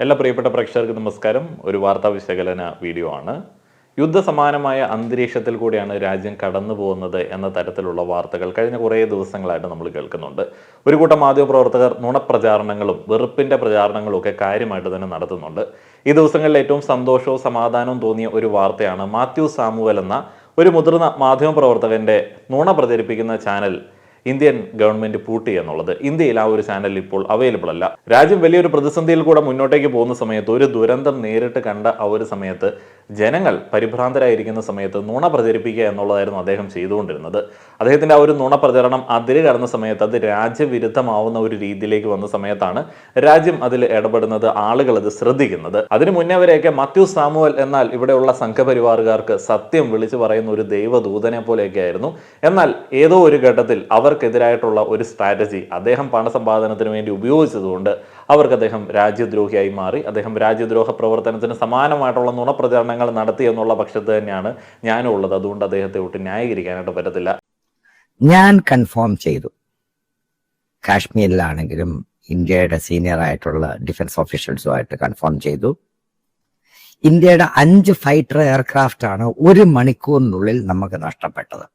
എല്ലാ പ്രിയപ്പെട്ട പ്രേക്ഷകർക്ക് നമസ്കാരം. ഒരു വാർത്താ വിശകലന വീഡിയോ ആണ്. യുദ്ധസമാനമായ അന്തരീക്ഷത്തിൽ കൂടിയാണ് രാജ്യം കടന്നു പോകുന്നത് എന്ന തരത്തിലുള്ള വാർത്തകൾ കഴിഞ്ഞ കുറേ ദിവസങ്ങളായിട്ട് നമ്മൾ കേൾക്കുന്നുണ്ട്. ഒരു കൂട്ടം മാധ്യമപ്രവർത്തകർ നുണപ്രചാരണങ്ങളും വെറുപ്പിൻ്റെ പ്രചാരണങ്ങളും ഒക്കെ കാര്യമായിട്ട് തന്നെ നടത്തുന്നുണ്ട്. ഈ ദിവസങ്ങളിൽ ഏറ്റവും സന്തോഷവും സമാധാനവും തോന്നിയ ഒരു വാർത്തയാണ് മാത്യു സാമുവൽ എന്ന ഒരു മുതിർന്ന മാധ്യമപ്രവർത്തകൻ്റെ നുണ പ്രചരിപ്പിക്കുന്ന ചാനൽ ഇന്ത്യൻ ഗവൺമെന്റ് പൂട്ടി എന്നുള്ളത്. ഇന്ത്യയിൽ ആ ഒരു ചാനൽ ഇപ്പോൾ അവൈലബിൾ അല്ല. രാജ്യം വലിയൊരു പ്രതിസന്ധിയിൽ കൂടെ മുന്നോട്ടേക്ക് പോകുന്ന സമയത്ത്, ഒരു ദുരന്തം നേരിട്ട് കണ്ട ആ ഒരു സമയത്ത്, ജനങ്ങൾ പരിഭ്രാന്തരായിരിക്കുന്ന സമയത്ത് നുണ പ്രചരിപ്പിക്കുക എന്നുള്ളതായിരുന്നു അദ്ദേഹം ചെയ്തുകൊണ്ടിരുന്നത്. അദ്ദേഹത്തിന്റെ ആ ഒരു നുണ പ്രചരണം അതിര് കടന്ന സമയത്ത് അത് രാജ്യവിരുദ്ധമാവുന്ന ഒരു രീതിയിലേക്ക് വന്ന സമയത്താണ് രാജ്യം അതിൽ ഇടപെടുന്നത്, ആളുകൾ അത് ശ്രദ്ധിക്കുന്നത്. അതിനു മുന്നേ വരെയൊക്കെ മാത്യു സാമുവൽ എന്നാൽ ഇവിടെയുള്ള സംഘപരിവാറുകാർക്ക് സത്യം വിളിച്ചു പറയുന്ന ഒരു ദൈവദൂതനെ പോലെയൊക്കെ ആയിരുന്നു. എന്നാൽ ഏതോ ഒരു ഘട്ടത്തിൽ അവർക്കെതിരായിട്ടുള്ള ഒരു സ്ട്രാറ്റജി അദ്ദേഹം പണസമ്പാദനത്തിന് വേണ്ടി ഉപയോഗിച്ചതുകൊണ്ട് അവർക്ക് അദ്ദേഹം രാജ്യദ്രോഹിയായി മാറി. അദ്ദേഹം രാജ്യദ്രോഹ പ്രവർത്തനത്തിന് സമാനമായിട്ടുള്ള നുണപ്രചാരണങ്ങൾ നടത്തി എന്നുള്ള പക്ഷത്ത് തന്നെയാണ് ഞാനും ഉള്ളത്. അതുകൊണ്ട് അദ്ദേഹത്തെ ഒട്ട് ന്യായീകരിക്കാനായിട്ട് പറ്റത്തില്ല. ഞാൻ കൺഫേം ചെയ്തു, കാശ്മീരിലാണെങ്കിലും ഇന്ത്യയുടെ സീനിയർ ആയിട്ടുള്ള ഡിഫൻസ് ഓഫീഷ്യൽസുമായിട്ട് കൺഫേം ചെയ്തു. ഇന്ത്യയുടെ 5 ഫൈറ്റർ എയർക്രാഫ്റ്റ് ആണ് 1 മണിക്കൂറിനുള്ളിൽ നമുക്ക് നഷ്ടപ്പെട്ടത്.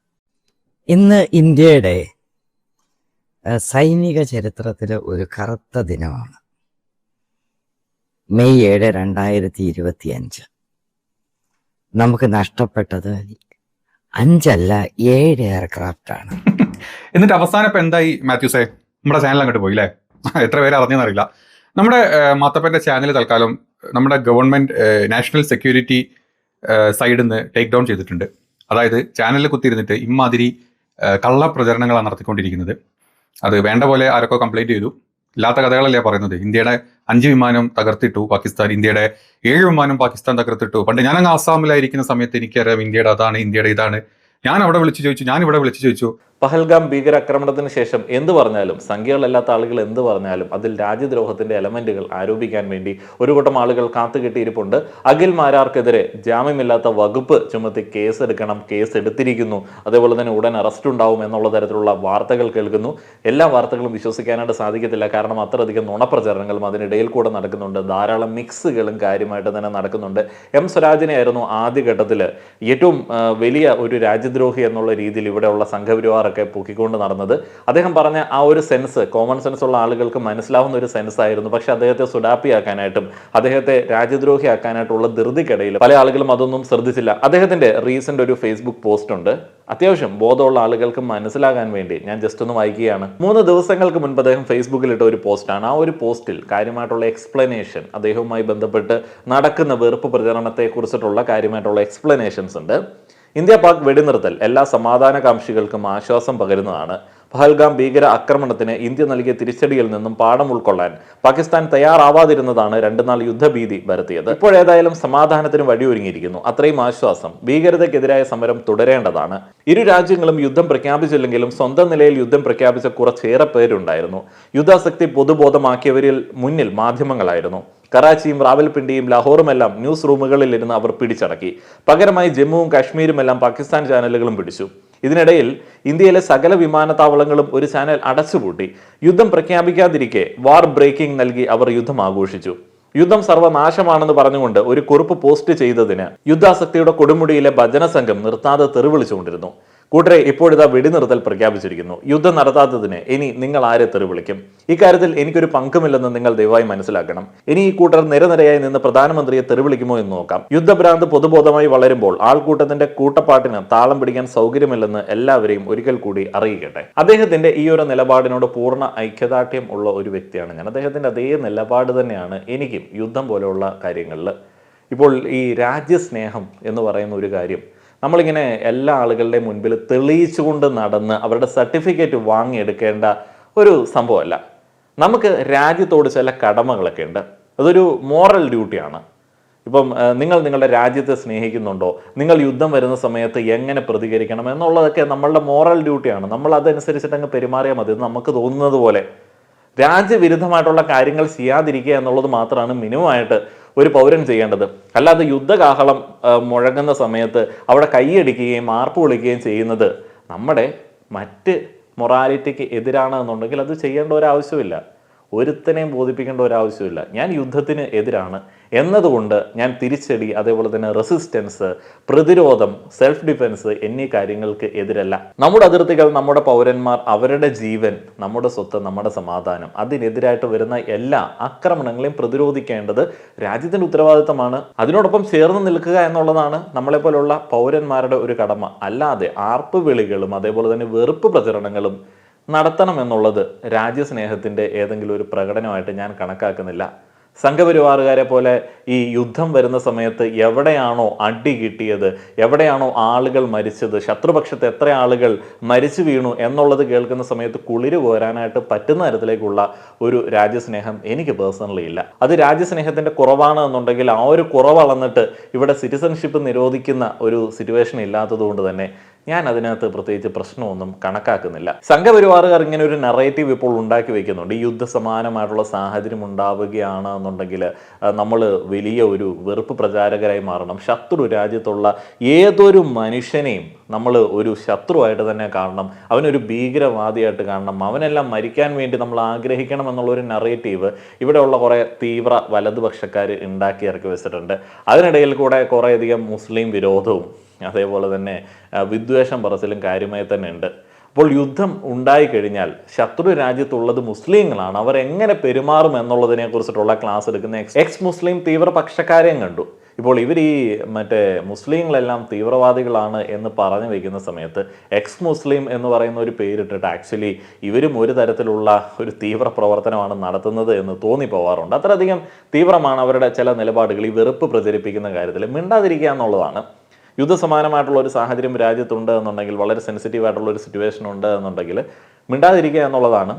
ഇന്ന് ഇന്ത്യയുടെ സൈനിക ചരിത്രത്തിലെ ഒരു കറുത്ത ദിനമാണ്. മെയ് 7, 2025. നമുക്ക് നഷ്ടപ്പെട്ടത് 5 അല്ല 7 എയർക്രാഫ്റ്റ് ആണ്. എന്നിട്ട് അവസാനം ഇപ്പം എന്തായി മാത്യൂസേ? നമ്മുടെ ചാനൽ അങ്ങോട്ട് പോയില്ലേ? എത്ര പേര് അറിഞ്ഞെന്നറിയില്ല. നമ്മുടെ മാത്തപ്പൻ്റെ ചാനൽ തൽക്കാലം നമ്മുടെ ഗവൺമെൻറ് നാഷണൽ സെക്യൂരിറ്റി സൈഡിൽ നിന്ന് ടേക്ക് ഡൗൺ ചെയ്തിട്ടുണ്ട്. അതായത് ചാനലിൽ കുത്തിയിരുന്നിട്ട് ഇമ്മാതിരി കള്ളപ്രചരണങ്ങളാണ് നടത്തിക്കൊണ്ടിരിക്കുന്നത്. അത് വേണ്ട പോലെ ആരൊക്കെ കംപ്ലൈൻറ്റ് ചെയ്തു. ഇല്ലാത്ത കഥകളല്ലേ പറയുന്നത്. ഇന്ത്യയുടെ 5 വിമാനം തകർത്തിട്ടു പാകിസ്ഥാൻ, ഇന്ത്യയുടെ 7 വിമാനം പാകിസ്ഥാൻ തകർത്തിട്ടു. പണ്ട് ഞാനങ്ങ് ആസാമിലായിരിക്കുന്ന സമയത്ത് എനിക്കറിയാം ഇന്ത്യയുടെ അതാണ്, ഇന്ത്യയുടെ ഇതാണ്. ഞാൻ അവിടെ വിളിച്ചു ചോദിച്ചു, ഞാൻ ഇവിടെ വിളിച്ചു ചോദിച്ചു. പഹൽഗാം ഭീകരാക്രമണത്തിന് ശേഷം എന്ത് പറഞ്ഞാലും, സംഖ്യകളല്ലാത്ത ആളുകൾ എന്ത് പറഞ്ഞാലും അതിൽ രാജ്യദ്രോഹത്തിന്റെ എലമെന്റുകൾ ആരോപിക്കാൻ വേണ്ടി ഒരു കൂട്ടം ആളുകൾ കാത്തുകെട്ടിയിരിപ്പുണ്ട്. അഖിൽ മാരാർക്കെതിരെ ജാമ്യമില്ലാത്ത വകുപ്പ് ചുമത്തി കേസ് എടുക്കണം, കേസ് എടുത്തിരിക്കുന്നു, അതേപോലെ തന്നെ ഉടൻ അറസ്റ്റ് ഉണ്ടാവും എന്നുള്ള തരത്തിലുള്ള വാർത്തകൾ കേൾക്കുന്നു. എല്ലാ വാർത്തകളും വിശ്വസിക്കാനായിട്ട് സാധിക്കത്തില്ല. കാരണം അത്രയധികം നുണപ്രചരണങ്ങളും അതിനിടയിൽ കൂടെ നടക്കുന്നുണ്ട്. ധാരാളം മിക്സുകളും കാര്യമായിട്ട് തന്നെ നടക്കുന്നുണ്ട്. എം സ്വരാജിനെ ആയിരുന്നു ആദ്യഘട്ടത്തിൽ ഏറ്റവും വലിയ ഒരു രാജ്യദ്രോഹി എന്നുള്ള രീതിയിൽ ഇവിടെയുള്ള സംഘപരിവാർ ഒക്കെ പൊക്കിക്കൊണ്ട് നടന്നത്. അദ്ദേഹം പറഞ്ഞ ആ ഒരു സെൻസ് കോമൺ സെൻസ് ഉള്ള ആളുകൾക്ക് മനസ്സിലാവുന്ന ഒരു സെൻസ് ആയിരുന്നു. പക്ഷെ അദ്ദേഹത്തെ സുഡാപ്പിയാക്കാനായിട്ടും അദ്ദേഹത്തെ രാജ്യദ്രോഹിയാക്കാനായിട്ടുള്ള ധൃതിക്കിടയിൽ പല ആളുകളും അതൊന്നും ശ്രദ്ധിച്ചില്ല. അദ്ദേഹത്തിന്റെ റീസെന്റ് ഒരു ഫേസ്ബുക്ക് പോസ്റ്റ് ഉണ്ട്. അത്യാവശ്യം ബോധമുള്ള ആളുകൾക്ക് മനസ്സിലാകാൻ വേണ്ടി ഞാൻ ജസ്റ്റ് ഒന്ന് വായിക്കുകയാണ്. 3 ദിവസങ്ങൾക്ക് മുൻപ് അദ്ദേഹം ഫേസ്ബുക്കിൽ ഇട്ട ഒരു പോസ്റ്റാണ്. ആ ഒരു പോസ്റ്റിൽ കാര്യമായിട്ടുള്ള എക്സ്പ്ലനേഷൻ, അദ്ദേഹവുമായി ബന്ധപ്പെട്ട് നടക്കുന്ന വെറുപ്പ് പ്രചരണത്തെ കുറിച്ചിട്ടുള്ള കാര്യമായിട്ടുള്ള എക്സ്പ്ലനേഷൻസ് ഉണ്ട്. ഇന്ത്യ പാക് വെടിനിർത്തൽ എല്ലാ സമാധാനകാംക്ഷികൾക്കും ആശ്വാസം പകരുന്നതാണ്. പഹൽഗാം ഭീകര ആക്രമണത്തിന് ഇന്ത്യ നൽകിയ തിരിച്ചടിയിൽ നിന്നും പാഠം ഉൾക്കൊള്ളാൻ പാകിസ്ഥാൻ തയ്യാറാവാതിരുന്നതാണ് 2 നാൾ യുദ്ധഭീതി വരുത്തിയത്. ഇപ്പോഴേതായാലും സമാധാനത്തിന് വഴിയൊരുങ്ങിയിരിക്കുന്നു. അത്രയും ആശ്വാസം. ഭീകരതയ്ക്കെതിരായ സമരം തുടരേണ്ടതാണ്. ഇരു രാജ്യങ്ങളും യുദ്ധം പ്രഖ്യാപിച്ചില്ലെങ്കിലും സ്വന്തം നിലയിൽ യുദ്ധം പ്രഖ്യാപിച്ച കുറച്ചേറെ പേരുണ്ടായിരുന്നു. യുദ്ധാസക്തി പൊതുബോധമാക്കിയവരിൽ മുന്നിൽ മാധ്യമങ്ങളായിരുന്നു. കറാച്ചിയും റാവൽപിണ്ടിയും ലാഹോറുമെല്ലാം ന്യൂസ് റൂമുകളിൽ ഇരുന്ന് അവർ പിടിച്ചടക്കി. പകരമായി ജമ്മുവും കാശ്മീരുമെല്ലാം പാകിസ്ഥാൻ ചാനലുകളും പിടിച്ചു. ഇതിനിടയിൽ ഇന്ത്യയിലെ സകല വിമാനത്താവളങ്ങളും ഒരു ചാനൽ അടച്ചുപൂട്ടി. യുദ്ധം പ്രഖ്യാപിക്കാതിരിക്കെ വാർ ബ്രേക്കിംഗ് നൽകി അവർ യുദ്ധം ആഘോഷിച്ചു. യുദ്ധം സർവനാശമാണെന്ന് പറഞ്ഞുകൊണ്ട് ഒരു കുറിപ്പ് പോസ്റ്റ് ചെയ്തതിന് യുദ്ധാസക്തിയുടെ കൊടുമുടിയിലെ ഭജന സംഘം നിർത്താതെ തെറിവിളിച്ചുകൊണ്ടിരുന്നു. കൂട്ടരെ, ഇപ്പോഴിതാ വെടിനിർത്തൽ പ്രഖ്യാപിച്ചിരിക്കുന്നു. യുദ്ധം നടത്താത്തതിന് ഇനി നിങ്ങൾ ആരെ തെറിവിളിക്കും? ഇക്കാര്യത്തിൽ എനിക്കൊരു പങ്കുമില്ലെന്ന് നിങ്ങൾ ദയവായി മനസ്സിലാക്കണം. ഇനി ഈ കൂട്ടർ നിരനിരയായി നിന്ന് പ്രധാനമന്ത്രിയെ തെറിവിളിക്കുമോ എന്ന് നോക്കാം. യുദ്ധഭ്രാന്ത് പൊതുബോധമായി വളരുമ്പോൾ ആൾക്കൂട്ടത്തിന്റെ കൂട്ടപ്പാട്ടിന് താളം പിടിക്കാൻ സൗകര്യമില്ലെന്ന് എല്ലാവരെയും ഒരിക്കൽ കൂടി അറിയിക്കട്ടെ. അദ്ദേഹത്തിന്റെ ഈ ഒരു നിലപാടിനോട് പൂർണ്ണ ഐക്യദാർഢ്യം ഉള്ള ഒരു വ്യക്തിയാണ് ഞാൻ. അദ്ദേഹത്തിന്റെ അതേ നിലപാട് തന്നെയാണ് എനിക്കും യുദ്ധം പോലെയുള്ള കാര്യങ്ങളിൽ. ഇപ്പോൾ ഈ രാജ്യസ്നേഹം എന്ന് പറയുന്ന ഒരു കാര്യം നമ്മളിങ്ങനെ എല്ലാ ആളുകളുടെയും മുൻപിൽ തെളിയിച്ചുകൊണ്ട് നടന്ന് അവരുടെ സർട്ടിഫിക്കറ്റ് വാങ്ങിയെടുക്കേണ്ട ഒരു സംഭവമല്ല. നമുക്ക് രാജ്യത്തോട് ചില കടമകളൊക്കെ ഉണ്ട്. അതൊരു മോറൽ ഡ്യൂട്ടിയാണ്. ഇപ്പം നിങ്ങൾ നിങ്ങളുടെ രാജ്യത്തെ സ്നേഹിക്കുന്നുണ്ടോ? നിങ്ങൾ യുദ്ധം വരുന്ന സമയത്ത് എങ്ങനെ പ്രതികരിക്കണം എന്നുള്ളതൊക്കെ നമ്മളുടെ മോറൽ ഡ്യൂട്ടിയാണ്. നമ്മൾ അതനുസരിച്ചിട്ട് അങ്ങ് പെരുമാറിയാൽ മതി. നമുക്ക് തോന്നുന്നത് പോലെ രാജ്യവിരുദ്ധമായിട്ടുള്ള കാര്യങ്ങൾ ചെയ്യാതിരിക്കുക എന്നുള്ളത് മാത്രമാണ് മിനിമമായിട്ട് ഒരു പൗരൻ ചെയ്യേണ്ടത്. അല്ലാതെ യുദ്ധകാഹളം മുഴങ്ങുന്ന സമയത്ത് അവിടെ കൈയടിക്കുകയും മാർപ്പ് വിളിക്കുകയും ചെയ്യുന്നത് നമ്മുടെ മറ്റ് മൊറാലിറ്റിക്ക് എതിരാണ് എന്നുണ്ടെങ്കിൽ അത് ചെയ്യേണ്ട ഒരാവശ്യമില്ല. ഒരുത്തനെയും ബോധിപ്പിക്കേണ്ട ഒരാവശ്യമില്ല. ഞാൻ യുദ്ധത്തിന് എതിരാണ് എന്നതുകൊണ്ട് ഞാൻ തിരിച്ചടി, അതേപോലെ തന്നെ റെസിസ്റ്റൻസ്, പ്രതിരോധം, സെൽഫ് ഡിഫെൻസ് എന്നീ കാര്യങ്ങൾക്ക് എതിരല്ല. നമ്മുടെ അതിർത്തികൾ, നമ്മുടെ പൗരന്മാർ, അവരുടെ ജീവൻ, നമ്മുടെ സ്വത്ത്, നമ്മുടെ സമാധാനം, അതിനെതിരായിട്ട് വരുന്ന എല്ലാ ആക്രമണങ്ങളെയും പ്രതിരോധിക്കേണ്ടത് രാജ്യത്തിന്റെ ഉത്തരവാദിത്തമാണ്. അതിനോടൊപ്പം ചേർന്ന് നിൽക്കുക എന്നുള്ളതാണ് നമ്മളെപ്പോലുള്ള പൗരന്മാരുടെ ഒരു കടമ. അല്ലാതെ ആർപ്പുവിളികളും അതേപോലെ തന്നെ വെറുപ്പ് പ്രചരണങ്ങളും നടത്തണമെന്നുള്ളത് രാജ്യസ്നേഹത്തിൻ്റെ ഏതെങ്കിലും ഒരു പ്രകടനമായിട്ട് ഞാൻ കണക്കാക്കുന്നില്ല. സംഘപരിവാറുകാരെ പോലെ ഈ യുദ്ധം വരുന്ന സമയത്ത് എവിടെയാണോ അടി കിട്ടിയത്, എവിടെയാണോ ആളുകൾ മരിച്ചത്, ശത്രുപക്ഷത്ത് എത്ര ആളുകൾ മരിച്ചു വീണു എന്നുള്ളത് കേൾക്കുന്ന സമയത്ത് കുളിര് കോരാനായിട്ട് പറ്റുന്ന തരത്തിലേക്കുള്ള ഒരു രാജ്യസ്നേഹം എനിക്ക് പേഴ്സണലി ഇല്ല. അത് രാജ്യസ്നേഹത്തിൻ്റെ കുറവാണ് എന്നുണ്ടെങ്കിൽ ആ ഒരു കുറവ് അളന്നിട്ട് ഇവിടെ സിറ്റിസൺഷിപ്പ് നിരോധിക്കുന്ന ഒരു സിറ്റുവേഷൻ ഇല്ലാത്തത് കൊണ്ട് തന്നെ ഞാൻ അതിനകത്ത് പ്രത്യേകിച്ച് പ്രശ്നമൊന്നും കണക്കാക്കുന്നില്ല. സംഘപരിവാറുകാർ ഇങ്ങനെ ഒരു നറേറ്റീവ് ഇപ്പോൾ ഉണ്ടാക്കി വെക്കുന്നുണ്ട്. ഈ യുദ്ധസമാനമായിട്ടുള്ള സാഹചര്യം ഉണ്ടാവുകയാണ് എന്നുണ്ടെങ്കിൽ നമ്മൾ വലിയ ഒരു വെറുപ്പ് പ്രചാരകരായി മാറണം. ശത്രു രാജ്യത്തുള്ള ഏതൊരു മനുഷ്യനെയും നമ്മൾ ഒരു ശത്രുവായിട്ട് തന്നെ കാണണം, അവനൊരു ഭീകരവാദിയായിട്ട് കാണണം, അവനെല്ലാം മരിക്കാൻ വേണ്ടി നമ്മൾ ആഗ്രഹിക്കണം എന്നുള്ളൊരു നറേറ്റീവ് ഇവിടെയുള്ള കുറേ തീവ്ര വലതുപക്ഷക്കാർ ഉണ്ടാക്കി ഇറക്കി വെച്ചിട്ടുണ്ട്. അതിനിടയിൽ കൂടെ കുറേയധികം മുസ്ലിം വിരോധവും അതേപോലെ തന്നെ വിദ്വേഷം പറച്ചിലും കാര്യമായി തന്നെ ഉണ്ട്. അപ്പോൾ യുദ്ധം ഉണ്ടായിക്കഴിഞ്ഞാൽ ശത്രു രാജ്യത്തുള്ളത് മുസ്ലിങ്ങളാണ്, അവർ എങ്ങനെ പെരുമാറും എന്നുള്ളതിനെ കുറിച്ചിട്ടുള്ള ക്ലാസ് എടുക്കുന്ന എക്സ് മുസ്ലിം തീവ്രപക്ഷക്കാരെയും കണ്ടു. ഇപ്പോൾ ഇവർ ഈ മുസ്ലിങ്ങളെല്ലാം തീവ്രവാദികളാണ് എന്ന് പറഞ്ഞു വയ്ക്കുന്ന സമയത്ത് എക്സ് മുസ്ലിം എന്ന് പറയുന്ന ഒരു പേരിട്ടിട്ട് ആക്ച്വലി ഇവരും ഒരു തരത്തിലുള്ള ഒരു തീവ്ര പ്രവർത്തനമാണ് നടത്തുന്നത് എന്ന് തോന്നിപ്പോവാറുണ്ട്. അത്രയധികം തീവ്രമാണ് അവരുടെ ചില നിലപാടുകൾ. ഈ വെറുപ്പ് പ്രചരിപ്പിക്കുന്ന കാര്യത്തിൽ മിണ്ടാതിരിക്കുക എന്നുള്ളതാണ്. യുദ്ധസമാനമായിട്ടുള്ള ഒരു സാഹചര്യം രാജ്യത്തുണ്ട് എന്നുണ്ടെങ്കിൽ, വളരെ സെൻസിറ്റീവ് ആയിട്ടുള്ള ഒരു സിറ്റുവേഷൻ ഉണ്ട് എന്നുണ്ടെങ്കിൽ മിണ്ടാതിരിക്കുക എന്നുള്ളതാണ്